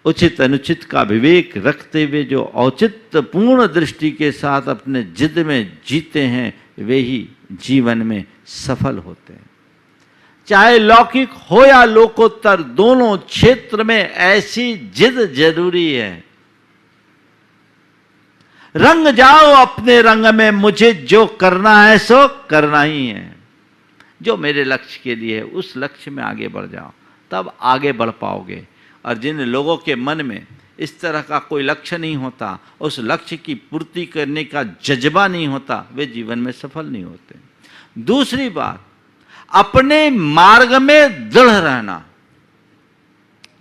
उचित अनुचित का विवेक रखते हुए जो औचित्यपूर्ण दृष्टि के साथ अपने जिद में जीते हैं, वे ही जीवन में सफल होते हैं। चाहे लौकिक हो या लोकोत्तर, दोनों क्षेत्र में ऐसी जिद जरूरी है। रंग जाओ अपने रंग में, मुझे जो करना है सो करना ही है। जो मेरे लक्ष्य के लिए है उस लक्ष्य में आगे बढ़ जाओ, तब आगे बढ़ पाओगे। और जिन लोगों के मन में इस तरह का कोई लक्ष्य नहीं होता, उस लक्ष्य की पूर्ति करने का जज्बा नहीं होता, वे जीवन में सफल नहीं होते। दूसरी बात, अपने मार्ग में दृढ़ रहना,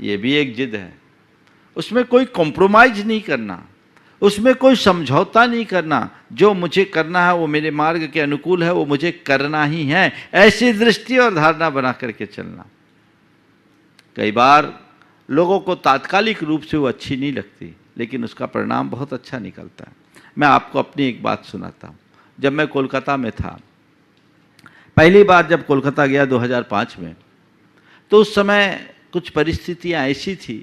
यह भी एक जिद है। उसमें कोई कॉम्प्रोमाइज नहीं करना, उसमें कोई समझौता नहीं करना। जो मुझे करना है वो मेरे मार्ग के अनुकूल है, वो मुझे करना ही है, ऐसी दृष्टि और धारणा बना करके चलना। कई बार लोगों को तात्कालिक रूप से वो अच्छी नहीं लगती, लेकिन उसका परिणाम बहुत अच्छा निकलता है। मैं आपको अपनी एक बात सुनाता हूँ। जब मैं कोलकाता में था, पहली बार जब कोलकाता गया 2005 में, तो उस समय कुछ परिस्थितियाँ ऐसी थी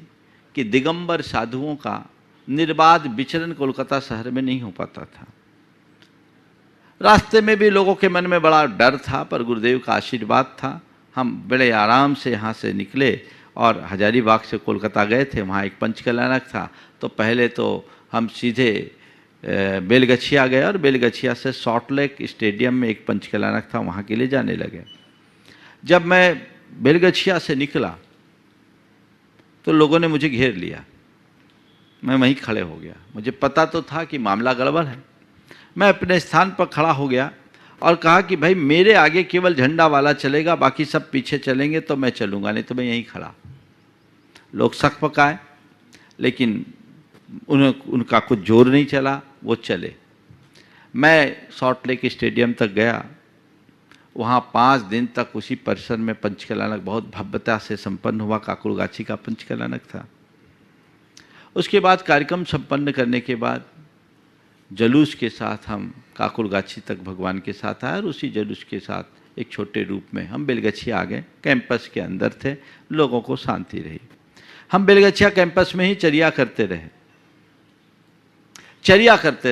कि दिगंबर साधुओं का निर्बाध विचरण कोलकाता शहर में नहीं हो पाता था। रास्ते में भी लोगों के मन में बड़ा डर था, पर गुरुदेव का आशीर्वाद था। हम बड़े आराम से यहाँ से निकले और हजारीबाग से कोलकाता गए थे। वहाँ एक पंचकल्याणक था, तो पहले तो हम सीधे बेलगछिया गए और बेलगछिया से सॉल्ट लेक स्टेडियम में एक पंचकल्याणक था, वहाँ के लिए जाने लगे। जब मैं बेलगछिया से निकला तो लोगों ने मुझे घेर लिया। मैं वहीं खड़े हो गया। मुझे पता तो था कि मामला गड़बड़ है। मैं अपने स्थान पर खड़ा हो गया और कहा कि भाई मेरे आगे केवल झंडा वाला चलेगा, बाकी सब पीछे चलेंगे तो मैं चलूँगा, नहीं तो मैं यहीं खड़ा। लोग शक पकाए, लेकिन उनका कुछ जोर नहीं चला, वो चले। मैं सॉल्ट लेक स्टेडियम तक गया। वहाँ 5 दिन तक उसी परिसर में पंचकल्याणक बहुत भव्यता से संपन्न हुआ। काकुरगाछी का पंचकल्याणक था। उसके बाद कार्यक्रम संपन्न करने के बाद जुलूस के साथ हम काकुरगाछी तक भगवान के साथ आए और उसी जुलूस के साथ एक छोटे रूप में हम बेलगछिया आ गए। कैंपस के अंदर थे, लोगों को शांति रही। हम बेलगछिया कैंपस में ही चर्या करते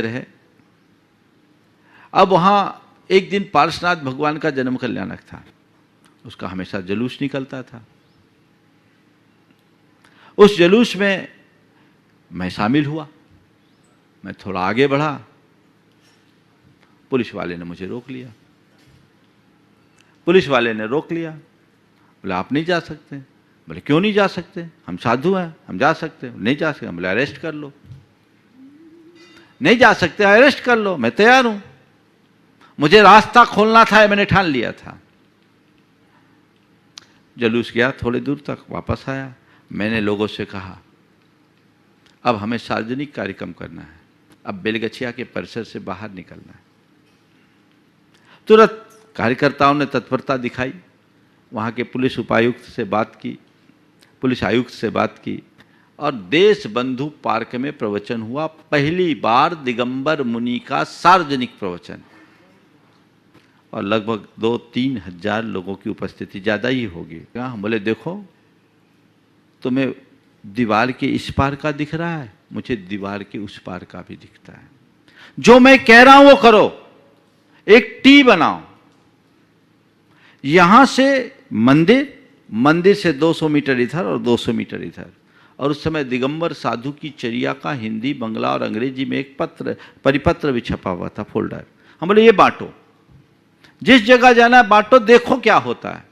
रहे। अब वहाँ एक दिन पार्श्वनाथ भगवान का जन्म कल्याणक था, उसका हमेशा जुलूस निकलता था। उस जुलूस में मैं शामिल हुआ। मैं थोड़ा आगे बढ़ा, पुलिस वाले ने मुझे रोक लिया। बोले आप नहीं जा सकते। बोले क्यों नहीं जा सकते, हम साधु हैं, हम जा सकते हैं। नहीं जा सकते। बोले अरेस्ट कर लो। नहीं जा सकते, अरेस्ट कर लो, मैं तैयार हूं। मुझे रास्ता खोलना था, मैंने ठान लिया था। जुलूस गया थोड़ी दूर तक, वापस आया। मैंने लोगों से कहा अब हमें सार्वजनिक कार्यक्रम करना है, अब बेलगछिया के परिसर से बाहर निकलना है। तुरंत कार्यकर्ताओं ने तत्परता दिखाई। वहाँ के पुलिस आयुक्त से बात की और देश बंधु पार्क में प्रवचन हुआ। पहली बार दिगंबर मुनि का सार्वजनिक प्रवचन, और लगभग 2-3 हजार लोगों की उपस्थिति, ज़्यादा ही होगी। हम बोले देखो तुम्हें दीवार के इस पार का दिख रहा है, मुझे दीवार के उस पार का भी दिखता है। जो मैं कह रहा हूं वो करो। एक टी बनाओ, यहां से मंदिर से 200 मीटर इधर और 200 मीटर इधर। और उस समय दिगंबर साधु की चर्या का हिंदी, बंगला और अंग्रेजी में एक परिपत्र भी छपा हुआ था, फोल्डर। हम बोले ये बांटो, जिस जगह जाना है बांटो, देखो क्या होता है।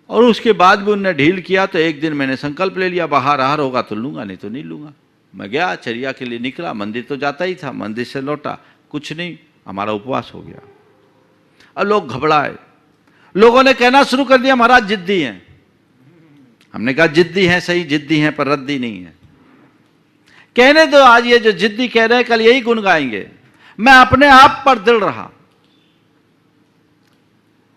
और उसके बाद भी उन्होंने ढील किया। तो एक दिन मैंने संकल्प ले लिया, बाहर आहार होगा तो लूंगा, नहीं तो नहीं लूंगा। मैं गया, चर्या के लिए निकला, मंदिर तो जाता ही था, मंदिर से लौटा, कुछ नहीं, हमारा उपवास हो गया। और लोग घबराए, लोगों ने कहना शुरू कर दिया महाराज जिद्दी हैं। हमने कहा जिद्दी हैं, सही जिद्दी हैं, पर रद्दी नहीं है। कहने दो, आज ये जो जिद्दी कह रहे हैं कल यही गुण गाएंगे। मैं अपने आप पर दृढ़ रहा।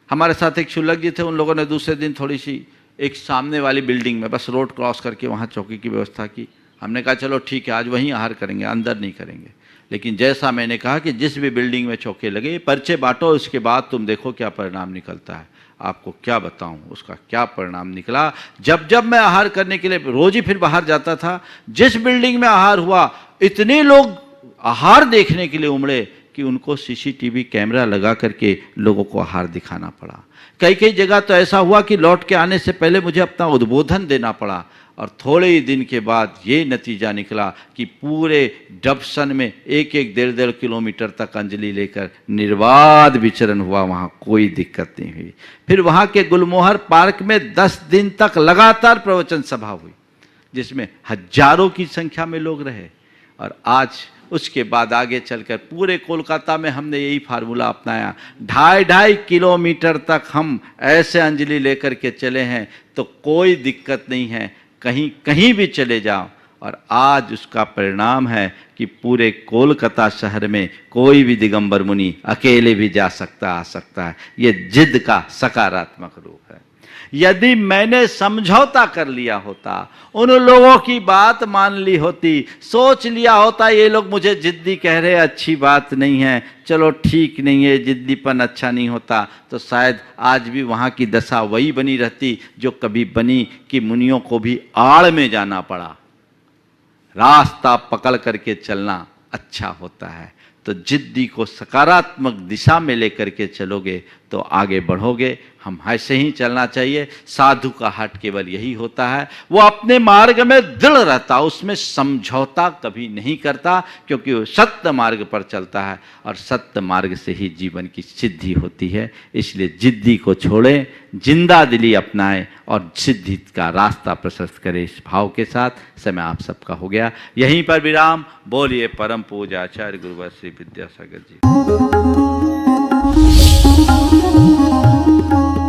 हमारे साथ एक शुल्लक जी थे, उन लोगों ने दूसरे दिन थोड़ी सी एक सामने वाली बिल्डिंग में बस रोड क्रॉस करके वहाँ चौकी की व्यवस्था की। हमने कहा चलो ठीक है, आज वहीं आहार करेंगे, अंदर नहीं करेंगे। लेकिन जैसा मैंने कहा कि जिस भी बिल्डिंग में चौके लगे, पर्चे बांटो, उसके बाद तुम देखो क्या परिणाम निकलता है। आपको क्या बताऊं उसका क्या परिणाम निकला। जब मैं आहार करने के लिए रोज ही फिर बाहर जाता था, जिस बिल्डिंग में आहार हुआ, इतने लोग आहार देखने के लिए उमड़े कि उनको सीसीटीवी कैमरा लगा करके लोगों को आहार दिखाना पड़ा। कई जगह तो ऐसा हुआ कि लौट के आने से पहले मुझे अपना उद्बोधन देना पड़ा। और थोड़े ही दिन के बाद ये नतीजा निकला कि पूरे डबसन में 1-1, 1.5 किलोमीटर तक अंजलि लेकर निर्बाध विचरण हुआ, वहाँ कोई दिक्कत नहीं हुई। फिर वहाँ के गुलमोहर पार्क में 10 दिन तक लगातार प्रवचन सभा हुई, जिसमें हजारों की संख्या में लोग रहे। और आज उसके बाद आगे चलकर पूरे कोलकाता में हमने यही फार्मूला अपनाया। 2.5 किलोमीटर तक हम ऐसे अंजलि लेकर के चले हैं तो कोई दिक्कत नहीं है, कहीं भी चले जाओ। और आज उसका परिणाम है कि पूरे कोलकाता शहर में कोई भी दिगंबर मुनि अकेले भी जा सकता, आ सकता है। ये जिद का सकारात्मक रूप है। यदि मैंने समझौता कर लिया होता, उन लोगों की बात मान ली होती, सोच लिया होता ये लोग मुझे जिद्दी कह रहे, अच्छी बात नहीं है, चलो ठीक नहीं है, जिद्दीपन अच्छा नहीं होता, तो शायद आज भी वहाँ की दशा वही बनी रहती जो कभी बनी कि मुनियों को भी आड़ में जाना पड़ा। रास्ता पकड़ करके चलना अच्छा होता है। तो जिद्दी को सकारात्मक दिशा में लेकर के चलोगे तो आगे बढ़ोगे। हम ऐसे ही चलना चाहिए। साधु का हट केवल यही होता है, वो अपने मार्ग में दृढ़ रहता, उसमें समझौता कभी नहीं करता, क्योंकि वो सत्य मार्ग पर चलता है और सत्य मार्ग से ही जीवन की सिद्धि होती है। इसलिए जिद्दी को छोड़ें, जिंदा दिली अपनाएं और सिद्धि का रास्ता प्रशस्त करें। इस भाव के साथ समय आप सबका हो गया। यहीं पर विराम। बोलिए परम पूज्य आचार्य गुरुवर श्री विद्यासागर जी।